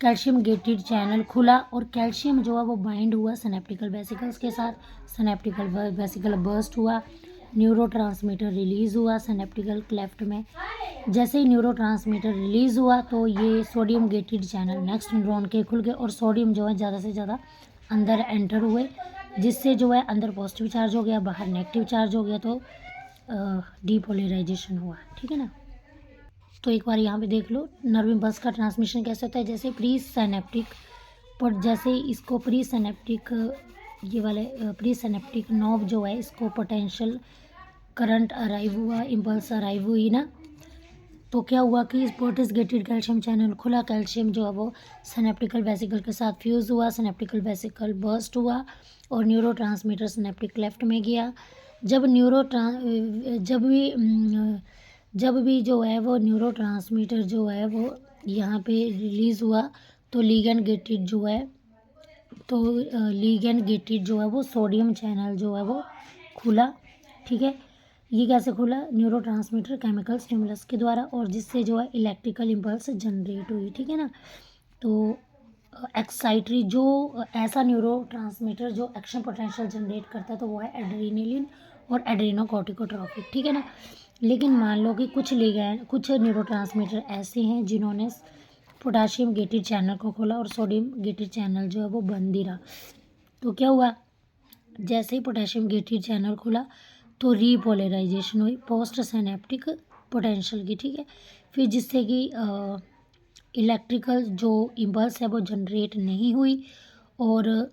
कैल्शियम गेटेड चैनल खुला, और कैल्शियम जो है वो बाइंड हुआ सिनेप्टिकल वेसिकल्स के साथ, सिनेप्टिकल वेसिकल बर्स्ट हुआ, न्यूरोट्रांसमीटर रिलीज़ हुआ सिनेप्टिकल क्लेफ्ट में। जैसे ही न्यूरोट्रांसमीटर रिलीज़ हुआ तो ये sodium gated channel next neuron के खुल गए, और सोडियम जो है ज़्यादा से ज़्यादा अंदर एंटर हुए, जिससे जो है अंदर पॉजिटिव चार्ज हो गया, बाहर नेगेटिव चार्ज हो गया, तो डीपोलराइजेशन हुआ, ठीक है ना। तो एक बार यहाँ पे देख लो नर्व इम्पल्स का ट्रांसमिशन कैसे होता है। जैसे प्री सिनेप्टिक, पर जैसे ही इसको प्री सिनेप्टिक, ये वाले प्री सिनेप्टिक नॉब जो है, इसको पोटेंशियल करंट अराइव हुआ, इम्पल्स अराइव हुई ना, तो क्या हुआ कि पोर्टिस गेटेड कैल्शियम चैनल खुला, कैल्शियम जो है वो सिनेप्टिकल वेसिकल के साथ फ्यूज़ हुआ, सिनेप्टिकल वेसिकल बर्स्ट हुआ, और न्यूरोट्रांसमीटर सिनेप्टिक क्लेफ्ट में गया। जब जब भी जो है वो न्यूरोट्रांसमीटर जो है वो यहाँ पे रिलीज़ हुआ, तो लीगेंड गेटेड जो है, तो लीगेंड गेटेड जो है वो सोडियम चैनल जो है वो खुला, ठीक है। ये कैसे खुला, न्यूरोट्रांसमीटर केमिकल स्टिमुलस के द्वारा, और जिससे जो है इलेक्ट्रिकल इम्पल्स जनरेट हुई, ठीक है ना। तो एक्साइटरी जो ऐसा न्यूरोट्रांसमीटर जो एक्शन पोटेंशियल जनरेट करता है, तो वो है एड्रेनलिन और एड्रेनोकॉर्टिकोट्रॉपिक, ठीक है ना। लेकिन मान लो कि कुछ न्यूरोट्रांसमीटर ऐसे हैं जिन्होंने पोटाशियम गेटेड चैनल को खोला और सोडियम गेटेड चैनल जो है वो बंद ही रहा। तो क्या हुआ, जैसे ही पोटेशियम गेटेड चैनल खुला तो रीपोलराइजेशन हुई पोस्ट सिनेप्टिक पोटेंशियल की, ठीक है। फिर जिससे कि इलेक्ट्रिकल जो इम्पल्स है वो जनरेट नहीं हुई, और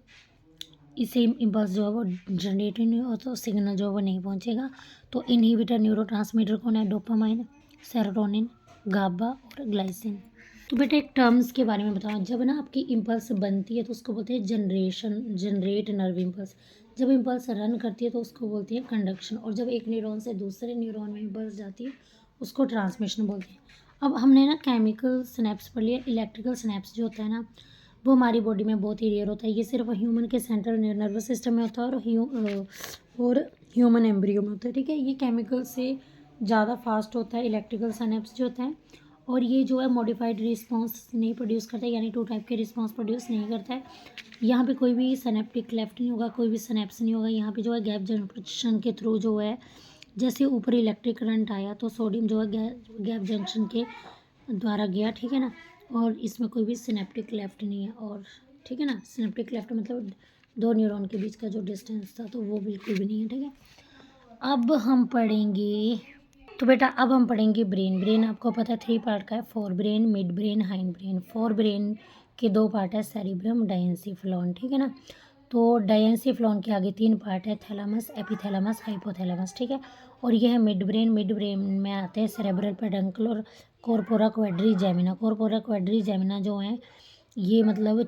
इसे इम्पल्स जो है वो जनरेट नहीं हो तो सिग्नल जो है वो नहीं पहुंचेगा। तो इनहिबिटर न्यूरोट्रांसमीटर कौन है, डोपामाइन, सेरोटोनिन, गाबा और ग्लाइसिन। तो बेटा एक टर्म्स के बारे में बताओ। जब ना आपकी इम्पल्स बनती है तो उसको बोलते हैं जनरेट नर्व इम्पल्स। जब इम्पल्स रन करती है तो उसको बोलते हैं कंडक्शन, और जब एक न्यूरॉन से दूसरे न्यूरॉन में इम्पल्स जाती है उसको ट्रांसमिशन बोलते हैं। अब हमने ना केमिकल सिनेप्स पढ़ लिया। इलेक्ट्रिकल सिनेप्स जो होता है ना, वो हमारी बॉडी में बहुत ही रेयर होता है। ये सिर्फ ह्यूमन के सेंट्रल नर्वस सिस्टम में होता है, और ह्यूमन एम्ब्रियो में होता है, ठीक है। ये केमिकल से ज़्यादा फास्ट होता है इलेक्ट्रिकल सिनेप्स जो होता है, और ये जो है मॉडिफाइड रिस्पॉन्स नहीं प्रोड्यूस करता है, यानी 2 टाइप के रिस्पॉन्स प्रोड्यूस नहीं करता है। यहाँ पे कोई भी सिनेप्टिक क्लेफ्ट नहीं होगा, कोई भी सिनेप्स नहीं होगा। यहाँ पे जो है गैप जंक्शन के थ्रू जो है, जैसे ऊपर इलेक्ट्रिक करंट आया तो सोडियम जो है गैप जंक्शन के द्वारा गया, ठीक है ना। और इसमें कोई भी सिनेप्टिक क्लेफ्ट नहीं है, और ठीक है ना, सिनेप्टिक क्लेफ्ट मतलब 2 न्यूरॉन के बीच का जो डिस्टेंस था तो वो बिल्कुल भी नहीं है, ठीक है। अब हम पढ़ेंगे, तो बेटा अब हम पढ़ेंगे ब्रेन। ब्रेन आपको पता है 3 पार्ट का है, fore brain, mid brain, hind brain. Fore brain के 2 पार्ट है, सेरिब्रम, डायेंसिफिलोन, ठीक है ना। तो डायेंसिफिलोन के आगे 3 पार्ट है, थैलामस, एपिथैलेमस, हाइपोथैलेमस, ठीक है। और ये है मिड ब्रेन। मिड ब्रेन में आते हैं सेरेब्रल पेडंकल और कॉर्पोरा क्वाड्रिजेमिना। कॉर्पोरा क्वाड्रिजेमिना जो है ये मतलब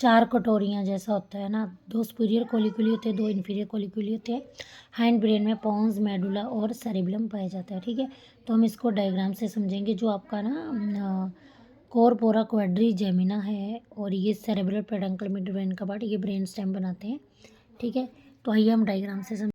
4 कटोरियाँ जैसा होता है ना। 2 सुपीरियर कोलिक्यूली होते हैं, 2 इन्फीरियर कोलिक्यूली होते हैं। हैंड ब्रेन में पोन्स, मेडुला और सेरिब्रम पाया जाता है, ठीक है। तो हम इसको डायग्राम से समझेंगे। जो आपका ना कॉर्पोरा क्वाड्रिजेमिना है और ये सेरेब्रल पेडंकल मिड ब्रेन का पार्ट, ये ब्रेन स्टेम बनाते हैं, ठीक है। तो आइए हम डायग्राम से समझें।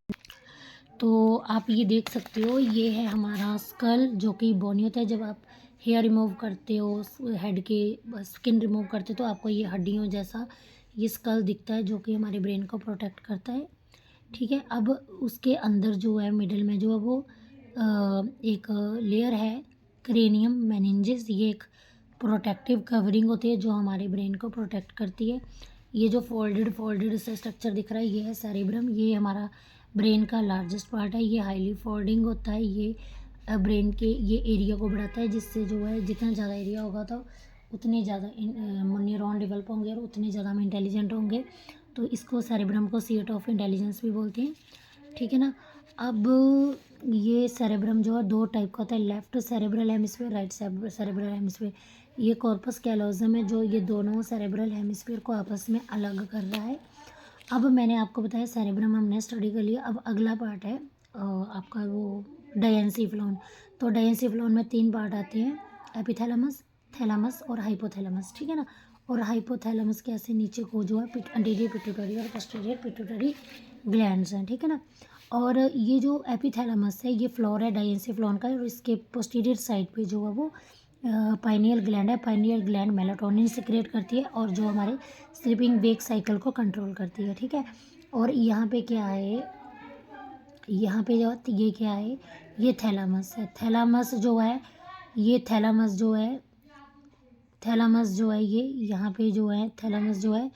तो आप ये देख सकते हो, ये है हमारा स्कल जो कि बोनी होता है। जब आप हेयर रिमूव करते हो, हेड के स्किन रिमूव करते हो, तो आपको ये हड्डियों जैसा ये स्कल दिखता है, जो कि हमारे ब्रेन को प्रोटेक्ट करता है, ठीक है। अब उसके अंदर जो है मिडल में जो है वो एक लेयर है क्रेनियम मेनिंजेस। ये एक प्रोटेक्टिव कवरिंग होती है जो हमारे ब्रेन को प्रोटेक्ट करती है। ये जो फोल्डेड से स्ट्रक्चर दिख रहा है, ये है सेरिब्रम। ये हमारा ब्रेन का लार्जेस्ट पार्ट है। ये हाईली फोल्डिंग होता है। ये ब्रेन के ये एरिया को बढ़ाता है, जिससे जो है जितना ज़्यादा एरिया होगा तो उतने ज़्यादा न्यूरॉन डेवलप होंगे और उतने ज़्यादा हम इंटेलिजेंट होंगे। तो इसको सेरेब्रम को सीट ऑफ इंटेलिजेंस भी बोलते हैं, ठीक है ना। अब ये सेरेब्रम जो है 2 टाइप का होता है, left cerebral hemisphere, right cerebral hemisphere. ये कॉर्पस कैलोजम है जो ये दोनों सेरेब्रल हेमिस्फीयर को आपस में अलग कर रहा है। अब मैंने आपको बताया सेरेब्रम हमने स्टडी कर लिया। अब अगला पार्ट है आपका वो डायेंसिफिलोन। तो डायेंसिफिलोन में 3 पार्ट आते हैं, एपिथैलेमस, थैलामस और हाइपोथैलेमस, ठीक है ना। और हाइपोथैलेमस के ऐसे नीचे को जो है एंटीरियर पिट्यूटरी और पोस्टीरियर पिट्यूटरी ग्लैंड्स हैं, ठीक है ना। और ये जो एपिथैलेमस है ये फ्लोर है डायेंसिफिलोन का, और इसके पोस्टीरियर साइड पे जो है वो पाइनियल ग्लैंड है। पाइनियल ग्लैंड मेलाटोनिन सिक्रेट करती है और जो हमारे स्लीपिंग वेक साइकिल को कंट्रोल करती है, ठीक है। और यहाँ पे क्या है, यहाँ पे जो ये क्या है, ये थैलामस है। थैलामस जो है ये थैलामस जो है ये यहाँ पे जो है थैलामस जो है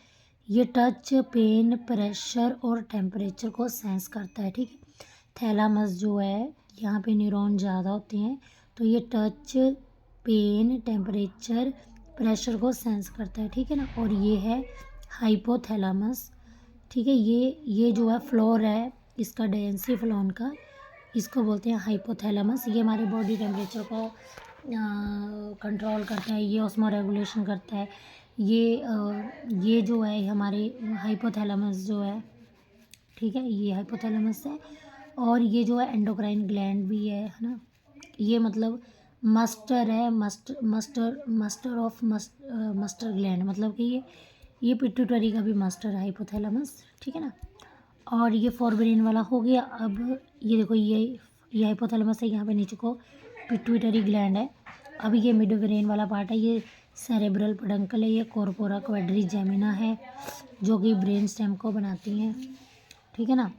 ये टच, पेन, प्रेशर और टेम्परेचर को सेंस करता है, ठीक है। थैलामस जो है यहाँ पे न्यूरॉन ज़्यादा होते हैं, तो ये टच, पेन, टेम्परेचर, प्रेशर को सेंस करता है, ठीक है ना। और ये है हाइपोथैलामस, ठीक है। ये जो है फ्लोर है इसका डायेंसिफिलोन का, इसको बोलते हैं हाइपोथैलामस। ये हमारे बॉडी टेम्परेचर को कंट्रोल करता है, ये ऑस्मो रेगुलेशन करता है। ये जो है हमारे हाइपोथैलामस जो है, ठीक है, ये हाइपोथैलामस है। और ये जो है एंडोक्राइन ग्लैंड भी है ना। ये मतलब मस्टर है, मस्टर ग्लैंड, मतलब कि ये पिट्यूटरी का भी मास्टर है हाइपोथैलामस, ठीक है ना। और ये फोरब्रेन वाला हो गया। अब ये देखो ये हाइपोथैलेमस है, यहाँ पे नीचे को पिट्यूटरी ग्लैंड है। अब ये मिड ब्रेन वाला पार्ट है, ये सेरेब्रल पेडंकल है। ये कॉर्पोरा क्वाड्रिजेमिना है जो कि ब्रेन स्टेम को बनाती हैं, ठीक है ना।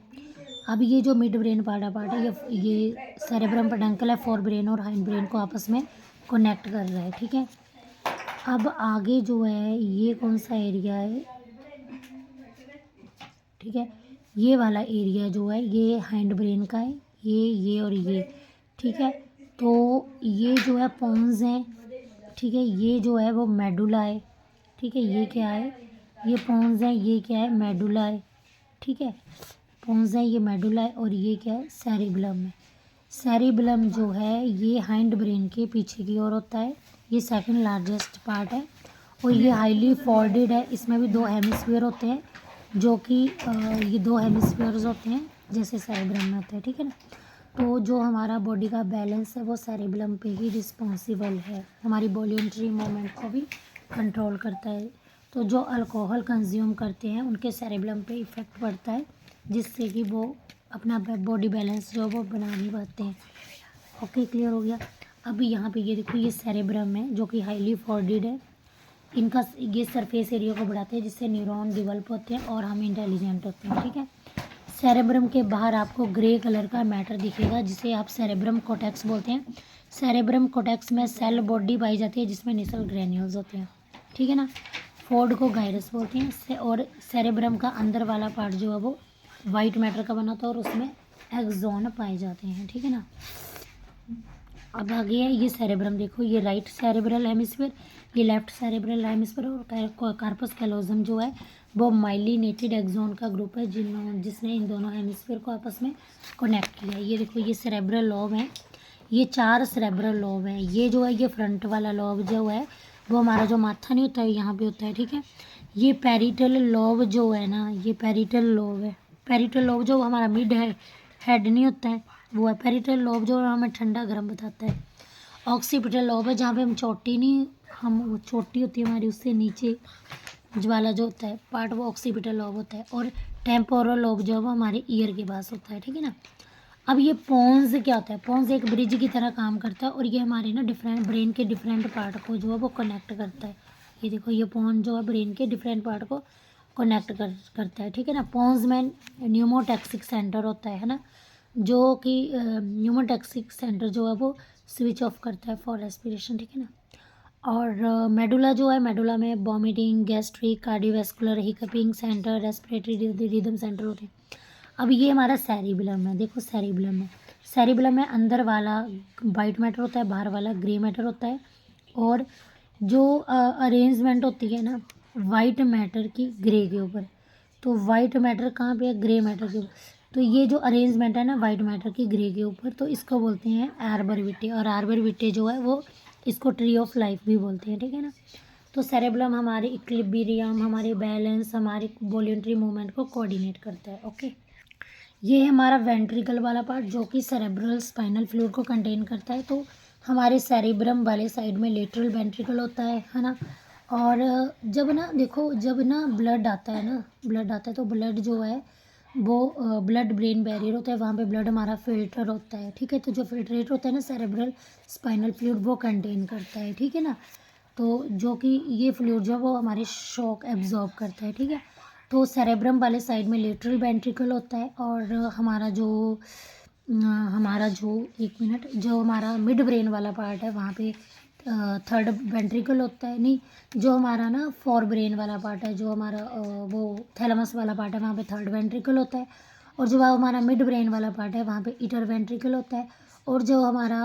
अब ये जो मिड ब्रेन पार्ट है ये सेरेब्रम पेडंकल है, फोरब्रेन और हाइंड ब्रेन को आपस में कनेक्ट कर रहा है, ठीक है। अब आगे जो है ये कौन सा एरिया है, ठीक है। ये वाला एरिया जो है ये हैंड ब्रेन का है, ये और ये, ठीक है। तो ये जो है पोन्स हैं, ठीक है। ये जो है वो मेडुला है, ठीक है। ये क्या है, ये पोन्स हैं, ये क्या है, मेडुला है, ठीक है। पोन्स हैं, ये मेडुला है। और ये क्या है, सेरिब्लम है। सेरिब्लम जो है ये हाइंड ब्रेन के पीछे की ओर होता है, ये सेकंड लार्जेस्ट पार्ट है। और ये हाईली फोल्डेड है, इसमें भी 2 हेमिस्फीयर होते हैं, जो कि ये 2 हेमिस्फीयर्स होते हैं जैसे सेरेब्रम में होते हैं, ठीक है ना। तो जो हमारा बॉडी का बैलेंस है वो सेरिब्लम पे ही रिस्पॉन्सिबल है, हमारी वॉल्यूंटरी मूवमेंट को भी कंट्रोल करता है। तो जो अल्कोहल कंज्यूम करते हैं उनके सेरिब्लम पे इफ़ेक्ट पड़ता है, जिससे कि वो अपना बॉडी बैलेंस जो वो बना नहीं पाते हैं। ओके, क्लियर हो गया। अभी यहाँ पे ये देखो, ये सेरेब्रम है जो कि हाईली फोल्डेड है। इनका ये सरफेस एरिया को बढ़ाते हैं, जिससे न्यूरॉन डेवलप होते हैं और हम इंटेलिजेंट होते हैं, ठीक है। सेरेब्रम के बाहर आपको ग्रे कलर का मैटर दिखेगा, जिसे आप सेरेब्रम कोर्टेक्स बोलते हैं। सेरेब्रम कोर्टेक्स में सेल बॉडी पाई जाती है जिसमें निसल ग्रेन्यूल्स होते हैं, ठीक है ना। फोर्ड को गायरस बोलते हैं। और सेरेब्रम का अंदर वाला पार्ट जो है वो वाइट मैटर का बना होता है और उसमें एक्सोन पाए जाते हैं, ठीक है ना। अब आ गया ये सेरेब्रम, देखो ये राइट सेरेब्रल हेमिस्फीयर, ये लेफ्ट सेरेब्रल हेमिस्फीयर, और कार्पस कैलोजम जो है वो माइलिनेटेड एक्सोन का ग्रुप है जिसने इन दोनों हेमिस्फीयर को आपस में कनेक्ट किया। ये देखो ये सेरेब्रल लॉब है, ये 4 सेरेब्रल लॉब है। ये जो है ये फ्रंट वाला लॉब जो है वो हमारा जो माथा नहीं होता है यहाँ पे होता है, ठीक है। ये पैरिटल लॉब जो है ना, ये पैरिटल लॉब है। पैरिटल लॉब जो हमारा मिड हेड नहीं होता है वो है पैरिटल लॉब, जो हमें ठंडा गर्म बताता है। ऑक्सीपिटल लॉब है जहाँ पे हम चोटी नहीं, हम चोटी होती है हमारी उससे नीचे ज्वाला जो होता है पार्ट वो ऑक्सीपिटल लॉब होता है। और टेम्पोरल लॉब जो है वो हमारे ईयर के पास होता है, ठीक है ना। अब ये पोन्स क्या होता है, पोन्स एक ब्रिज की तरह काम करता है और ये हमारे ना डिफरेंट ब्रेन के डिफरेंट पार्ट को जो है वो कनेक्ट करता है। ये देखो ये पोन जो है ब्रेन के डिफरेंट पार्ट को कनेक्ट करता है, ठीक है ना। पोन्स में न्यूमोटैक्सिक सेंटर होता है ना, जो कि न्यूमोटैक्सिक सेंटर जो है वो स्विच ऑफ करता है फॉर रेस्पिरेशन, ठीक है ना। और मेडुला जो है, मेडुला में vomiting, gastric, cardiovascular, hiccuping centre, respiratory rhythm centre होते हैं। अब ये हमारा सेरिबेलम है, देखो सेरिबेलम में अंदर वाला वाइट मैटर होता है, बाहर वाला ग्रे मैटर होता है। और जो अरेंजमेंट होती है ना वाइट मैटर की ग्रे के ऊपर, तो वाइट मैटर कहाँ पे है, ग्रे मैटर के ऊपर। तो ये जो अरेंजमेंट है ना वाइट मैटर की ग्रे के ऊपर, तो इसको बोलते हैं आर्बर विटे। और आर्बर विटे जो है वो इसको ट्री ऑफ लाइफ भी बोलते हैं, ठीक है ना। तो सेरेबेलम हमारे इक्विलिब्रियम, हमारे बैलेंस, हमारे वॉलंटरी मूवमेंट को कोऑर्डिनेट करता है, ओके। ये है हमारा वेंट्रिकल वाला पार्ट जो कि सेरेब्रल स्पाइनल फ्लूइड को कंटेन करता है। तो हमारे सेरेब्रम वाले साइड में लेटरल वेंट्रिकल होता है ना। और जब ना देखो, जब ना ब्लड आता है तो ब्लड जो है वो ब्लड ब्रेन बैरियर होता है, वहाँ पे ब्लड हमारा फिल्टर होता है, ठीक है। तो जो फिल्ट्रेट होता है ना सेरेब्रल स्पाइनल फ्लूइड वो कंटेन करता है, ठीक है ना। तो जो कि ये फ्लूइड जो है वो हमारे शॉक एब्जॉर्ब करता है, ठीक है। तो सेरेब्रम वाले साइड में लेटरल वेंट्रिकल होता है। और हमारा जो एक मिनट, जो हमारा मिड ब्रेन वाला पार्ट है वहाँ पे थर्ड वेंट्रिकल होता है, नहीं, जो हमारा ना फोर ब्रेन वाला पार्ट है, जो हमारा वो थैलेमस वाला पार्ट है वहाँ पे थर्ड वेंट्रिकल होता है। और जो हमारा मिड ब्रेन वाला पार्ट है वहाँ पे इटर वेंट्रिकल होता है। और जो हमारा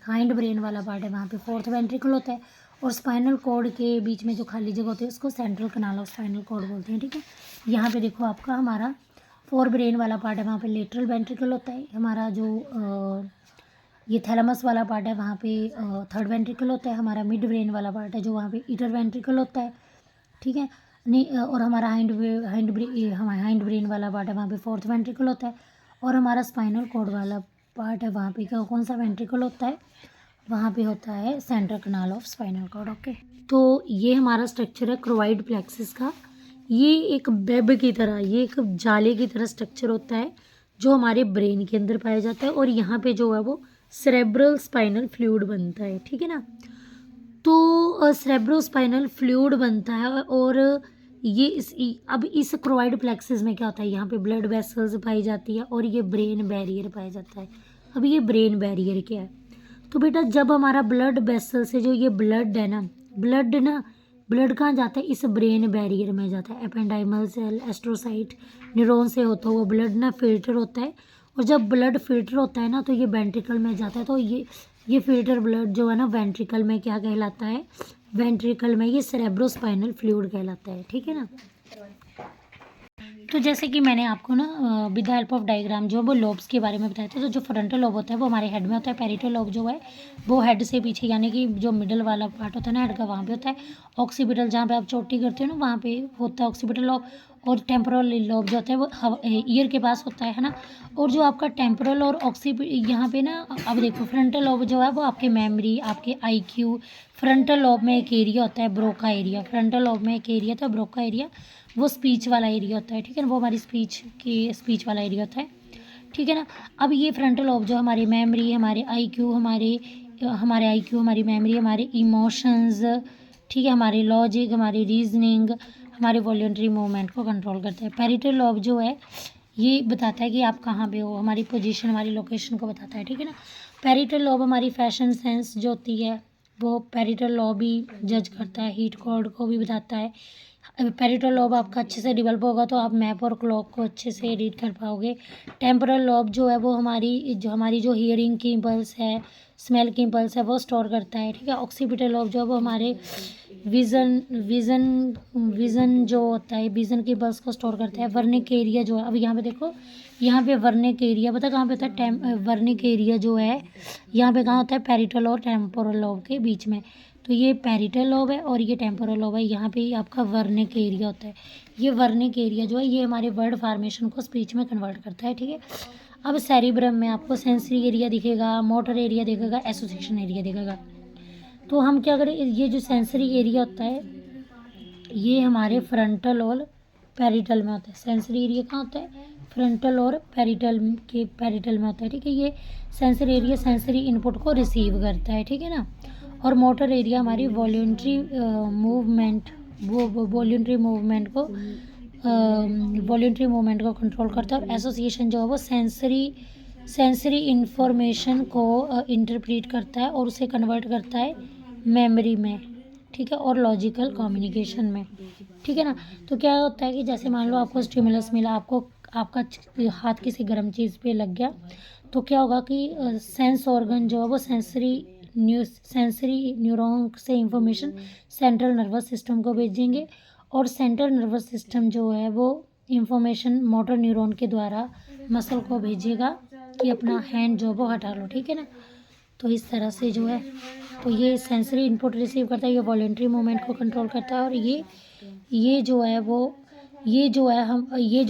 हाइंड ब्रेन वाला पार्ट है वहाँ पे फोर्थ वेंट्रिकल होता है। और स्पाइनल कॉर्ड के बीच में जो खाली जगह होती है उसको central canal of spinal cord बोलते हैं, ठीक है। यहाँ पे देखो आपका हमारा फोर ब्रेन वाला पार्ट है वहाँ पे लेटरल वेंट्रिकल होता है। हमारा जो ये थैलेमस वाला पार्ट है वहाँ पे थर्ड वेंट्रिकल होता है। हमारा मिड ब्रेन वाला पार्ट है जो वहाँ पे इटर वेंट्रिकल होता है, ठीक है। नहीं, और हमारा हाइंड ब्रेन वाला पार्ट है वहाँ पे फोर्थ वेंट्रिकल होता है। और हमारा स्पाइनल कॉर्ड वाला पार्ट है वहाँ पे कौन सा वेंट्रिकल होता है, वहाँ पे होता है central canal of spinal cord, okay. तो ये हमारा स्ट्रक्चर है क्रोवाइड प्लेक्सिस का। ये एक वेब की तरह, ये एक जाले की तरह स्ट्रक्चर होता है जो हमारे ब्रेन के अंदर पाया जाता है। और यहाँ पे जो है वो सेरेब्रल स्पाइनल फ्लूइड बनता है, ठीक है ना। तो सेरेब्रो स्पाइनल फ्लूइड बनता है। और ये अब इस क्रोवाइड प्लेक्सिस में क्या होता है, यहाँ पे ब्लड वेसल्स पाई जाती है और ये ब्रेन बैरियर पाया जाता है। अब ये ब्रेन बैरियर क्या है, तो बेटा जब हमारा ब्लड वेसल से जो ये ब्लड है ना, ब्लड कहाँ जाता है, इस ब्रेन बैरियर में जाता है। एपेंडाइमल सेल, एस्ट्रोसाइट, न्यूरॉन से होता हुआ ब्लड ना फिल्टर होता है। और जब ब्लड फिल्टर होता है ना तो ये वेंट्रिकल में जाता है। तो ये फिल्टर ब्लड जो है ना वेंट्रिकल में क्या कहलाता है, वेंट्रिकल में ये सेरेब्रोस्पाइनल फ्लूइड कहलाता है, ठीक है ना। तो जैसे कि मैंने आपको ना with the help of diagram जो वो लोब्स के बारे में बताया था। तो जो फ्रंटल लोब होता है वो हमारे हेड में होता है। पैरिटल लोब जो है वो हेड से पीछे, यानी कि जो मिडल वाला पार्ट होता है ना हेड का, वहाँ पे होता है। ऑक्सीपिटल जहाँ पे आप चोटी करते हो ना वहाँ पे होता है ऑक्सीपिटल लोब। और टेम्पोरल लोब जो होता है वो ईयर के पास होता है ना। और जो आपका टेम्पोरल और यहाँ पे ना, अब देखो फ्रंटल लोब जो है वो आपके मेमोरी, आपके IQ, फ्रंटल लोब में एक एरिया होता है ब्रोका एरिया, फ्रंटल लोब में एक एरिया था ब्रोका एरिया, वो स्पीच वाला एरिया होता है, ठीक है ना। वो हमारी स्पीच वाला एरिया होता है, ठीक है ना। अब ये फ्रंटल लोब जो हमारी मेमोरी, हमारे IQ, हमारी मेमोरी, हमारे इमोशंस, ठीक है, हमारे लॉजिक, हमारी रीजनिंग, हमारे वॉलंटरी मूवमेंट को कंट्रोल करता है। पैरिटल लोब जो है ये बताता है कि आप कहाँ पे हो, हमारी पोजीशन, हमारी लोकेशन को बताता है, ठीक है ना। पैरिटल लोब हमारी फैशन सेंस जो होती है वो पैरिटल लोब ही जज करता है। हीट कोड को भी बताता है। पैरिटल लोब आपका अच्छे से डेवलप होगा तो आप मैप और क्लॉक को अच्छे से रीड कर पाओगे। टेम्पोरल लोब जो है वो हमारी जो हियरिंग की इम्पल्स है, स्मेल की इम्पल्स है, वो स्टोर करता है, ठीक है। ऑक्सीपिटल लोब जो है वो हमारे विज़न जो होता है, विज़न की इम्पल्स को स्टोर करता है। वर्निक एरिया जो है, अब यहाँ पे देखो, यहाँ पे वर्निक एरिया पता कहाँ पे होता है? वर्निक एरिया जो है यहाँ पे कहाँ होता है? पैरिटल और टेम्पोरल लोब के बीच में। तो ये पैरिटल लोब है और ये टेम्पोरल लोब है, यहाँ पे आपका वर्निक एरिया होता है। ये वर्निक एरिया जो है ये हमारे वर्ड फार्मेशन को स्पीच में कन्वर्ट करता है, ठीक है। अब सेरिब्रम में आपको सेंसरी एरिया दिखेगा, मोटर एरिया दिखेगा, एसोसिएशन एरिया दिखेगा। तो हम क्या करें, ये जो सेंसरी एरिया होता है ये हमारे फ्रंटल और पैरिटल में होता है। सेंसरी एरिया कहाँ होता है? फ्रंटल और पैरिटल में होता है, ठीक है। ये सेंसरी एरिया सेंसरी इनपुट को रिसीव करता है, ठीक है ना। और मोटर एरिया हमारी वॉल्यूंट्री मूवमेंट को कंट्रोल करता है। और एसोसिएशन जो है वो सेंसरी इंफॉर्मेशन को इंटरप्रेट करता है और उसे कन्वर्ट करता है मेमोरी में, ठीक है, और लॉजिकल कम्युनिकेशन में, ठीक है ना। तो क्या होता है कि जैसे मान लो आपको स्टिमुलस मिला, आपका हाथ किसी गर्म चीज़ पे लग गया, तो क्या होगा कि सेंस ऑर्गन जो है वो सेंसरी न्यूरॉन से इंफॉर्मेशन सेंट्रल नर्वस सिस्टम को भेजेंगे और सेंट्रल नर्वस सिस्टम जो है वो इंफॉर्मेशन मोटर न्यूरॉन के द्वारा मसल को भेजेगा कि अपना हैंड जो है वो हटा लो, ठीक है ना। तो इस तरह से जो है, तो ये सेंसरी इनपुट रिसीव करता है, ये वॉलेंट्री मूवमेंट को कंट्रोल करता है। और ये जो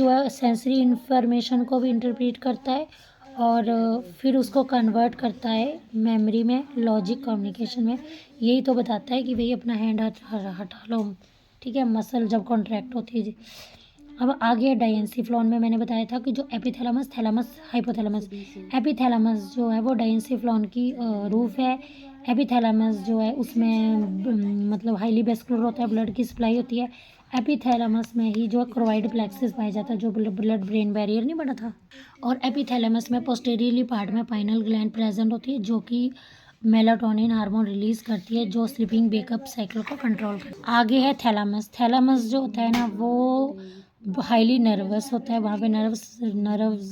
है सेंसरी इंफॉर्मेशन को भी इंटरप्रेट करता है और फिर उसको कन्वर्ट करता है मेमोरी में, लॉजिक कम्युनिकेशन में। यही तो बताता है कि भाई अपना हैंड हटा लो, ठीक है, मसल जब कॉन्ट्रैक्ट होती है जी। अब आगे डायेंसिफ्लॉन में मैंने बताया था कि जो एपिथैलेमस, थैलेमस, हाइपोथैलेमस। एपिथैलेमस जो है वो डायेंसिफ्लॉन की रूफ है। एपिथैलेमस जो है उसमें मतलब हाईली वेस्कुलर होता है, ब्लड की सप्लाई होती है। एपिथैलेमस में ही जो क्रोवाइड प्लेक्सिस पाया जाता है, जो ब्लड ब्रेन बैरियर नहीं बना था। और एपिथैलेमस में पोस्टेरियरली पार्ट में पाइनल ग्लैंड प्रेजेंट होती है, जो कि मेलाटोनिन हार्मोन रिलीज करती है, जो स्लीपिंग वेकअप साइकिल को कंट्रोल करती है। आगे है थैलामस। थैलामस जो होता है ना वो हाईली नर्वस होता है, वहाँ पे नर्व्स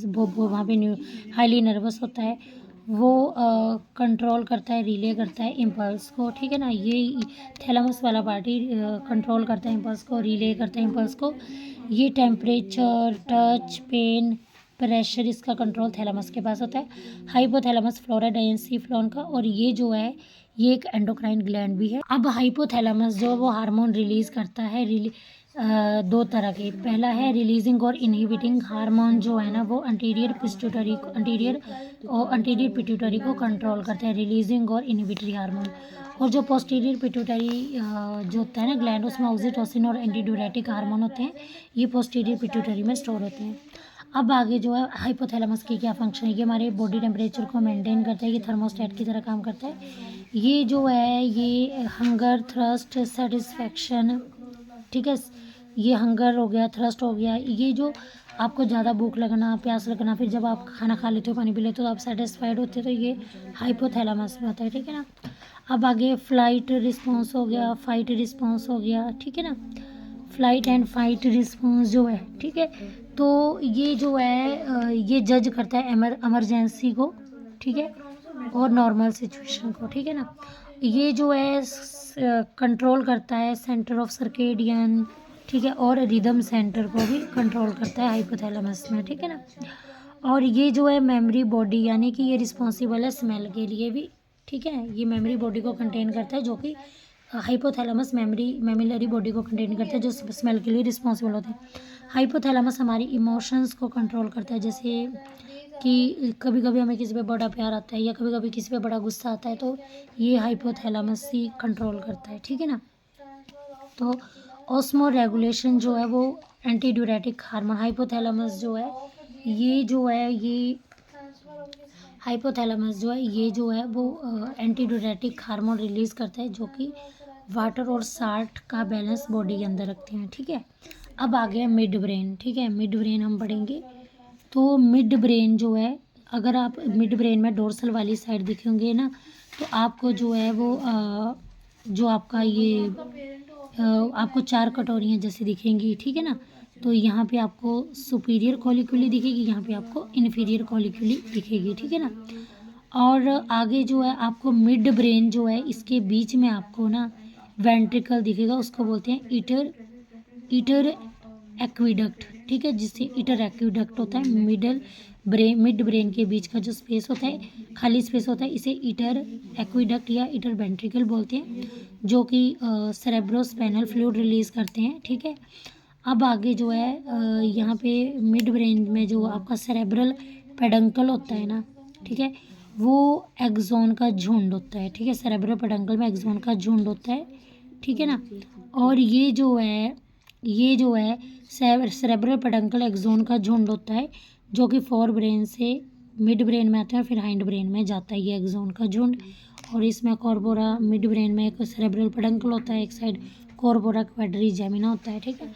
वहाँ पे हाईली नर्वस होता है। वो कंट्रोल करता है, रिले करता है इम्पल्स को, ठीक है ना। ये थैलामस वाला पार्ट ही कंट्रोल करता है इम्पल्स को, रिले करता है इम्पल्स को। ये टेम्परेचर, टच, पेन, प्रेशर, इसका कंट्रोल थैलामस के पास होता है। हाइपोथैलामस फ्लोरा डायेंसिफ्लॉन का, और ये जो है ये एक एंडोक्राइन ग्लैंड भी है। अब हाइपोथैलामस जो वो हार्मोन रिलीज करता है, दो तरह के। पहला है रिलीजिंग और इनहिबिटिंग हार्मोन, जो है ना वो अंटीरियर पिट्यूटरी को कंट्रोल करता है, रिलीजिंग और इनहिबिटरी हार्मोन। और जो पोस्टीरियर पिट्यूटरी जो होता है ना ग्लैंड, उसमें ऑक्सीटोसिन और एंटीड्यूरेटिक हार्मोन होते हैं, ये पोस्टीरियर पिट्यूटरी में स्टोर होते हैं। अब आगे जो है हाइपोथैलेमस की क्या फंक्शन है, ये हमारे बॉडी टेम्परेचर को मेंटेन करता है, ये थर्मोस्टेट की तरह काम करता है। ये जो है ये हंगर, थ्रस्ट, सेटिस्फैक्शन, ठीक है, ये हंगर हो गया, थ्रस्ट हो गया, ये जो आपको ज़्यादा भूख लगना, प्यास लगना, फिर जब आप खाना खा लेते हो, पानी पी लेते हो, तो आप सेटिस्फाइड होते हो, तो ये हाइपोथैलेमस में होता है, ठीक है ना। अब आगे फ्लाइट रिस्पॉन्स हो गया, फाइट रिस्पॉन्स हो गया, ठीक है ना। फ्लाइट एंड फाइट रिस्पॉन्स जो है, ठीक है, तो ये जो है ये जज करता है एमरजेंसी को, ठीक है, और नॉर्मल सिचुएशन को, ठीक है ना। ये जो है कंट्रोल करता है सेंटर ऑफ सर्केडियन, ठीक है, और रिदम सेंटर को भी कंट्रोल करता है हाइपोथैलेमस में, ठीक है ना। और ये जो है मेमोरी बॉडी, यानी कि ये रिस्पॉन्सिबल है स्मेल के लिए भी, ठीक है, ये मेमोरी बॉडी को कंटेन करता है, जो कि हाइपोथैलेमस मेमोरी बॉडी को कंटेन करता है, जो स्मेल के लिए रिस्पॉन्सिबल होते हैं। हाइपोथैलेमस हमारी इमोशंस को कंट्रोल करता है, जैसे कि कभी कभी हमें किसी पे बड़ा प्यार आता है या कभी कभी किसी पे बड़ा गुस्सा आता है, तो ये हाइपोथैलेमस ही कंट्रोल करता है, ठीक है ना। तो ऑस्मो रेगुलेशन जो है वो एंटीड्यूरेटिक हार्मोन, हाइपोथैलेमस जो है ये हाइपोथैलेमस जो है ये जो है वो एंटीड्यूरेटिक हार्मोन रिलीज करता है, जो कि वाटर और साल्ट का बैलेंस बॉडी के अंदर रखते हैं, ठीक है। अब आ गया मिड ब्रेन, ठीक है, मिड ब्रेन हम पढ़ेंगे। तो मिड ब्रेन जो है, अगर आप मिड ब्रेन में डोर्सल वाली साइड दिखेंगे ना, तो आपको जो है वो जो आपका ये आपको 4 कटोरियाँ जैसे दिखेंगी, ठीक है ना। तो यहाँ पे आपको सुपीरियर कॉलिक्यूली दिखेगी, यहाँ पे आपको इन्फीरियर कॉलिक्यूली दिखेगी, ठीक है ना। और आगे जो है आपको मिड ब्रेन जो है इसके बीच में आपको ना वेंट्रिकल दिखेगा, उसको बोलते हैं ईटर एक्विडक्ट, ठीक है, जिससे ईटर एक्विडक्ट होता है। मिड ब्रेन के बीच का जो स्पेस होता है, खाली स्पेस होता है, इसे ईटर एक्विडक्ट या ईटर वेंट्रिकल बोलते हैं, जो कि सेरेब्रोस्पाइनल फ्लूइड रिलीज करते हैं, ठीक है। अब आगे जो है यहाँ पे मिड ब्रेन में जो आपका सेरेब्रल पेडंकल होता है ना, ठीक है, वो एक्सोन का झुंड होता है, ठीक है। सेरेब्रल पेडंकल में एक्सोन का झुंड होता है, ठीक है ना। और ये जो है सेरेब्रल पेडंकल एक्सोन का झुंड होता है, जो कि फोर ब्रेन से मिड ब्रेन में आता है और फिर हाइंड ब्रेन में जाता है ये एक्सोन का झुंड। और इसमें कॉर्पोरा मिड ब्रेन में एक सेरेब्रल पेडंकल होता है, एक साइड कॉर्पोरा क्वाड्रिजेमिना होता है, ठीक है।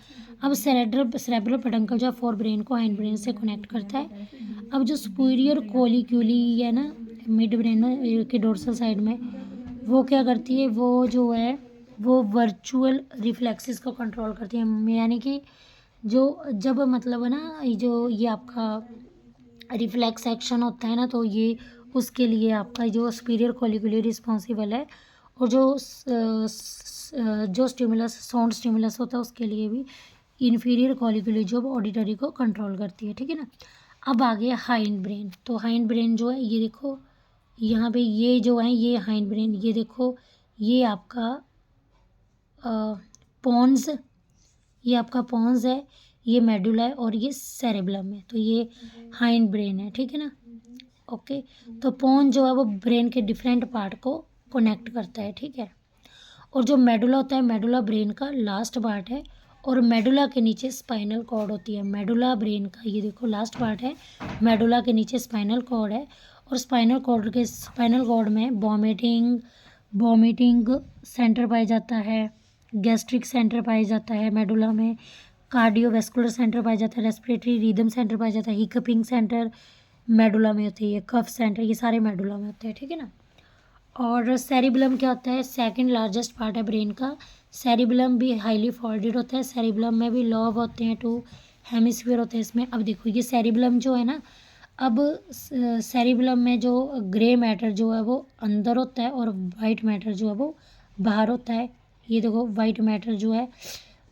अब सेरेब्रल पेडंकल जो है फोर ब्रेन को हाइंड ब्रेन से कनेक्ट करता है। अब जो सुपीरियर कोलिक्यूली है ना मिड ब्रेन में के डोर्सल साइड में, वो क्या करती है, वो जो है वो वर्चुअल रिफ्लेक्सेस को कंट्रोल करती है। यानी कि जो जब मतलब है ना जो ये आपका रिफ्लेक्स एक्शन होता है ना, तो ये उसके लिए आपका जो सुपीरियर कोलिक्यूली रिस्पॉन्सिबल है। और जो स्टिमुलस साउंड स्टिमुलस होता है उसके लिए भी इन्फीरियर कॉलिक्यूली जो ऑडिटरी को कंट्रोल करती है, ठीक है ना। अब आ गया हाइंड ब्रेन। तो हाइंड ब्रेन जो है ये देखो यहाँ पे ये जो है ये हाइंड ब्रेन, ये देखो ये आपका पॉन्स, ये आपका पॉन्स है, ये मेडुला है और ये सेरेब्लम है। तो ये हाइंड ब्रेन है, ठीक है ना। ओके, तो पॉन्स जो है वो ब्रेन के डिफरेंट पार्ट को कनेक्ट करता है, ठीक है। और जो मेडुला होता है, मेडुला ब्रेन का लास्ट पार्ट है और मेडुला के नीचे स्पाइनल कॉर्ड होती है। मेडुला ब्रेन का ये देखो लास्ट पार्ट है, मेडुला के नीचे स्पाइनल कॉर्ड है और स्पाइनल कॉर्ड में वॉमिटिंग सेंटर पाया जाता है, गैस्ट्रिक सेंटर पाया जाता है मेडुला में, कार्डियोवैस्कुलर सेंटर पाया जाता है, रेस्पिरेटरी रिदम सेंटर पाया जाता है, हिकअपिंग सेंटर मेडुला में होती है, कफ सेंटर, ये सारे मेडुला में होते हैं, ठीक है ना। और सेरिबलम क्या होता है, सेकंड लार्जेस्ट पार्ट है ब्रेन का। सेरिबलम भी हाईली फोल्डेड होता है, सेरिबलम में भी लॉब होते हैं, 2 हेमिस्फीयर होते हैं इसमें। अब देखो ये सेरिबलम जो है ना, अब सेरिबलम में जो ग्रे मैटर जो है वो अंदर होता है और वाइट मैटर जो है वो बाहर होता है। ये देखो वाइट मैटर जो है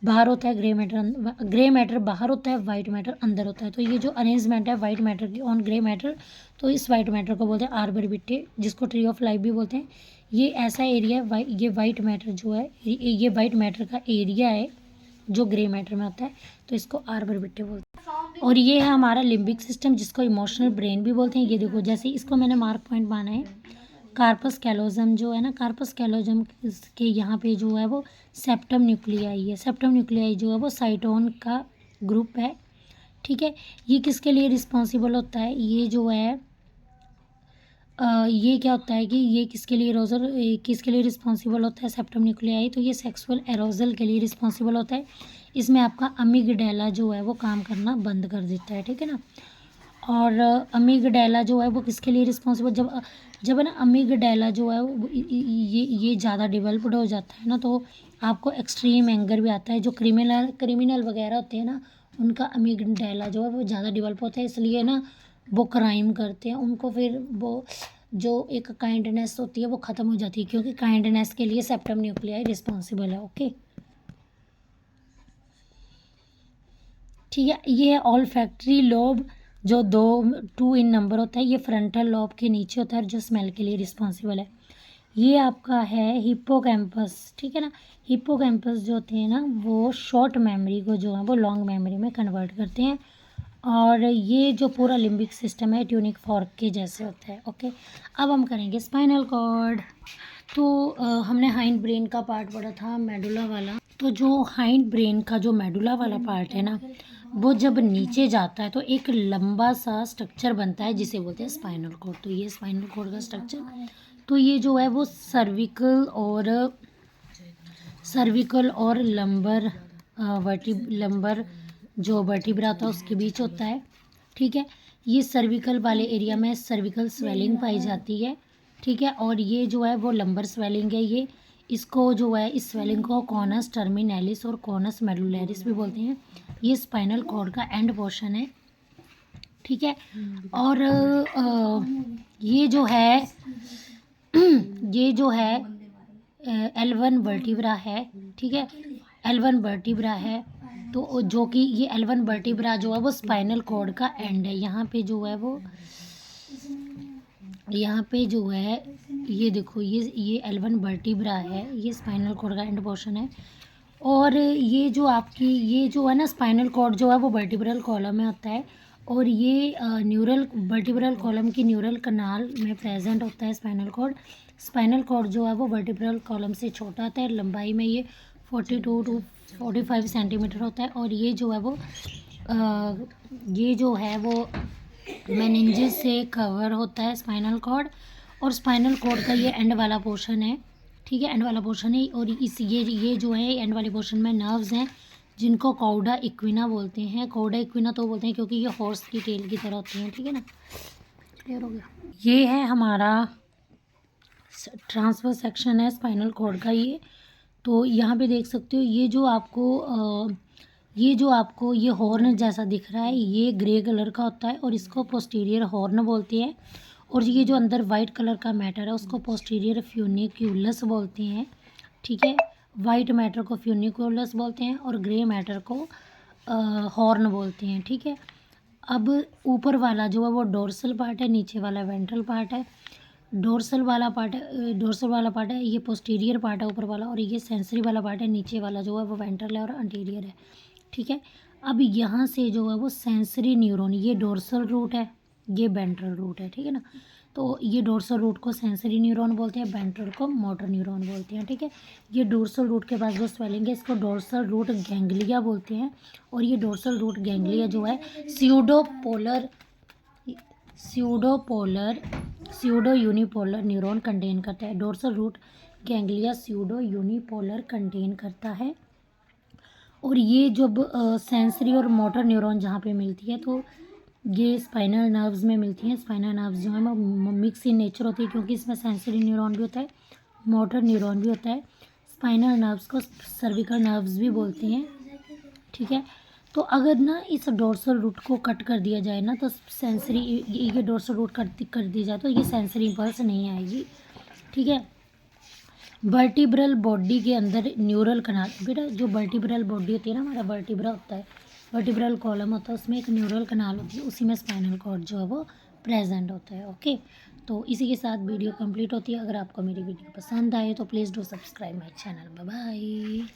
बाहर होता है, ग्रे मैटर बाहर होता है, वाइट मैटर अंदर होता है। तो ये जो अरेंजमेंट है वाइट मैटर की ऑन ग्रे मैटर, तो इस वाइट मैटर को बोलते हैं आर्बर विट्टे, जिसको ट्री ऑफ लाइफ भी बोलते हैं। ये ऐसा एरिया है, ये वाइट मैटर जो है ये वाइट मैटर का एरिया है जो ग्रे मैटर में होता है, तो इसको आर्बर विट्टे बोलते हैं। और ये है हमारा लिम्बिक सिस्टम, जिसको इमोशनल ब्रेन भी बोलते हैं। ये देखो जैसे इसको मैंने मार्क पॉइंट माना है, कार्पस कैलोजम जो है ना, कार्पस कैलोजम के यहाँ पे जो है वो सेप्टम न्यूक्लियाई है। सेप्टम न्यूक्लियाई जो है वो साइटोन का ग्रुप है, ठीक है। ये किसके लिए रिस्पॉन्सिबल होता है, ये जो है ये क्या होता है कि ये किसके लिए रिस्पॉन्सिबल होता है सेप्टम न्यूक्लियाई, तो ये सेक्सुअल एरोजल के लिए रिस्पॉन्सिबल होता है। इसमें आपका अमिगडाला जो है वो काम करना बंद कर देता है, ठीक है ना। और अमिगडाला जो है वो किसके लिए रिस्पॉन्सिबल, जब है ना अमिगडाला जो है ये ज़्यादा डेवलप्ड हो जाता है ना, तो आपको एक्सट्रीम एंगर भी आता है। जो क्रिमिनल वगैरह होते हैं ना, उनका अमिगडाला जो है वो ज़्यादा डेवलप होता है, इसलिए ना वो क्राइम करते हैं, उनको फिर वो जो एक काइंडनेस होती है वो ख़त्म हो जाती है, क्योंकि काइंडनेस के लिए सेप्टम न्यूक्लियाई रिस्पॉन्सिबल है। ओके, ठीक है। ये है ऑल फैक्ट्री लोब, जो 2 इन नंबर होता है, ये फ्रंटल लॉब के नीचे होता है जो स्मेल के लिए रिस्पॉन्सिबल है। ये आपका है हिप्पोकैम्पस, ठीक है ना। हिप्पोकैम्पस जो होते हैं ना वो शॉर्ट मेमोरी को जो है वो लॉन्ग मेमोरी में कन्वर्ट करते हैं। और ये जो पूरा लिम्बिक सिस्टम है ट्यूनिक फॉर्क के जैसे होता है। ओके, अब हम करेंगे स्पाइनल कॉर्ड। तो हमने हाइंड ब्रेन का पार्ट पढ़ा था मेडुला वाला। तो जो हाइंड ब्रेन का जो मेडुला वाला पार्ट है ना, वो जब नीचे जाता है तो एक लंबा सा स्ट्रक्चर बनता है जिसे बोलते हैं स्पाइनल कॉर्ड। तो ये स्पाइनल कॉर्ड का स्ट्रक्चर, तो ये जो है वो सर्विकल और लंबर जो वर्टिब्रा होता है उसके बीच होता है, ठीक है। ये सर्विकल वाले एरिया में सर्विकल स्वेलिंग पाई जाती है, ठीक है। और ये जो है वो लंबर स्वेलिंग है, ये इसको जो है इस स्वेलिंग को कॉनस टर्मिनैलिस और कॉनस मेडुलैरिस भी बोलते हैं। ये स्पाइनल कॉर्ड का एंड पोर्शन है, ठीक है। और ये जो है ये जो है L1 वर्टिब्रा है, ठीक है। L1 वर्टिब्रा है, तो जो कि ये L1 वर्टिब्रा जो है वो स्पाइनल कॉर्ड का एंड है। यहाँ पे जो है वो यहाँ पे जो है ये देखो, ये L1 वर्टिब्रा है, ये स्पाइनल कॉर्ड का एंड पोर्शन है। और ये जो आपकी ये जो है ना स्पाइनल कॉर्ड जो है वो वर्टिब्रल कॉलम में होता है, और ये न्यूरल वर्टिब्रल कॉलम की न्यूरल कनाल में प्रेजेंट होता है स्पाइनल कॉर्ड। स्पाइनल कॉर्ड जो है वो वर्टिब्रल कॉलम से छोटा होता है, लंबाई में ये 42 टू 45 सेंटीमीटर होता है। और ये जो है वो मेनिंजेस से कवर होता है स्पाइनल कॉर्ड। और स्पाइनल कॉर्ड का ये एंड वाला पोर्शन है, ठीक है, एंड वाला पोर्शन है। और ये जो है एंड वाले पोर्शन में नर्व्स हैं जिनको कौडा इक्विना बोलते हैं। कौडा इक्विना तो बोलते हैं क्योंकि ये हॉर्स की टेल की तरह होती हैं, ठीक है ना। क्लियर हो गया। ये है हमारा ट्रांसफर सेक्शन है स्पाइनल कॉर्ड का। ये तो यहाँ पे देख सकते हो, ये जो आपको ये हॉर्न जैसा दिख रहा है, ये ग्रे कलर का होता है और इसको पोस्टीरियर हॉर्न बोलते हैं। और ये जो अंदर वाइट कलर का मैटर है उसको पोस्टीरियर फ्यूनिक्यूलस बोलते हैं, ठीक है। वाइट मैटर को फ्यूनिक्यूलस बोलते हैं और ग्रे मैटर को हॉर्न बोलते हैं, ठीक है। अब ऊपर वाला जो है वो डोर्सल पार्ट है, नीचे वाला वेंट्रल पार्ट है। डोर्सल वाला पार्ट है, ये पोस्टीरियर पार्ट है ऊपर वाला, और ये सेंसरी वाला पार्ट है, नीचे वाला जो है वो वेंट्रल है और अंटीरियर है, ठीक है। अब यहाँ से जो है वो सेंसरी न्यूरॉन, ये डोर्सल रूट है, ये वेंट्रल रूट है, ठीक है ना। तो ये डोर्सल रूट को सेंसरी न्यूरॉन बोलते हैं, वेंट्रल को मोटर न्यूरॉन बोलते हैं, ठीक है। ये डोर्सल रूट के पास जो स्वेलिंग है इसको डोर्सल रूट गैंग्लिया बोलते हैं। और ये डोर्सल रूट गैंग्लिया जो है स्यूडो यूनिपोलर न्यूरॉन कंटेन करता है। Dorsal root ganglia pseudo unipolar contain करता है। और ये जब सेंसरी और मोटर न्यूरॉन जहाँ पे मिलती है तो ये स्पाइनल नर्व्स में मिलती हैं। स्पाइनल नर्व्स जो है वो मिक्स इन नेचर होती है क्योंकि इसमें सेंसरी न्यूरॉन भी होता है, मोटर न्यूरॉन भी होता है। स्पाइनल नर्व्स को सर्विकल नर्व्स भी बोलते हैं, ठीक है। तो अगर ना इस डोर्सल रूट को कट कर दिया जाए ना तो सेंसरी, ये डोर्सल रूट कर दी जाए तो ये सेंसरी इम्पल्स नहीं आएगी, ठीक है। वर्टिब्रल बॉडी के अंदर न्यूरल कनाल, बेटा जो वर्टिब्रल बॉडी होती है ना, हमारा वर्टिब्रा होता है, वर्टिब्रल कॉलम होता है, उसमें एक न्यूरल कनाल होती है, उसी में स्पाइनल कॉर्ड जो है वो प्रेजेंट होता है, ओके। तो इसी के साथ वीडियो कंप्लीट होती है। अगर आपको मेरी वीडियो पसंद आए तो please do subscribe my channel. Bye bye.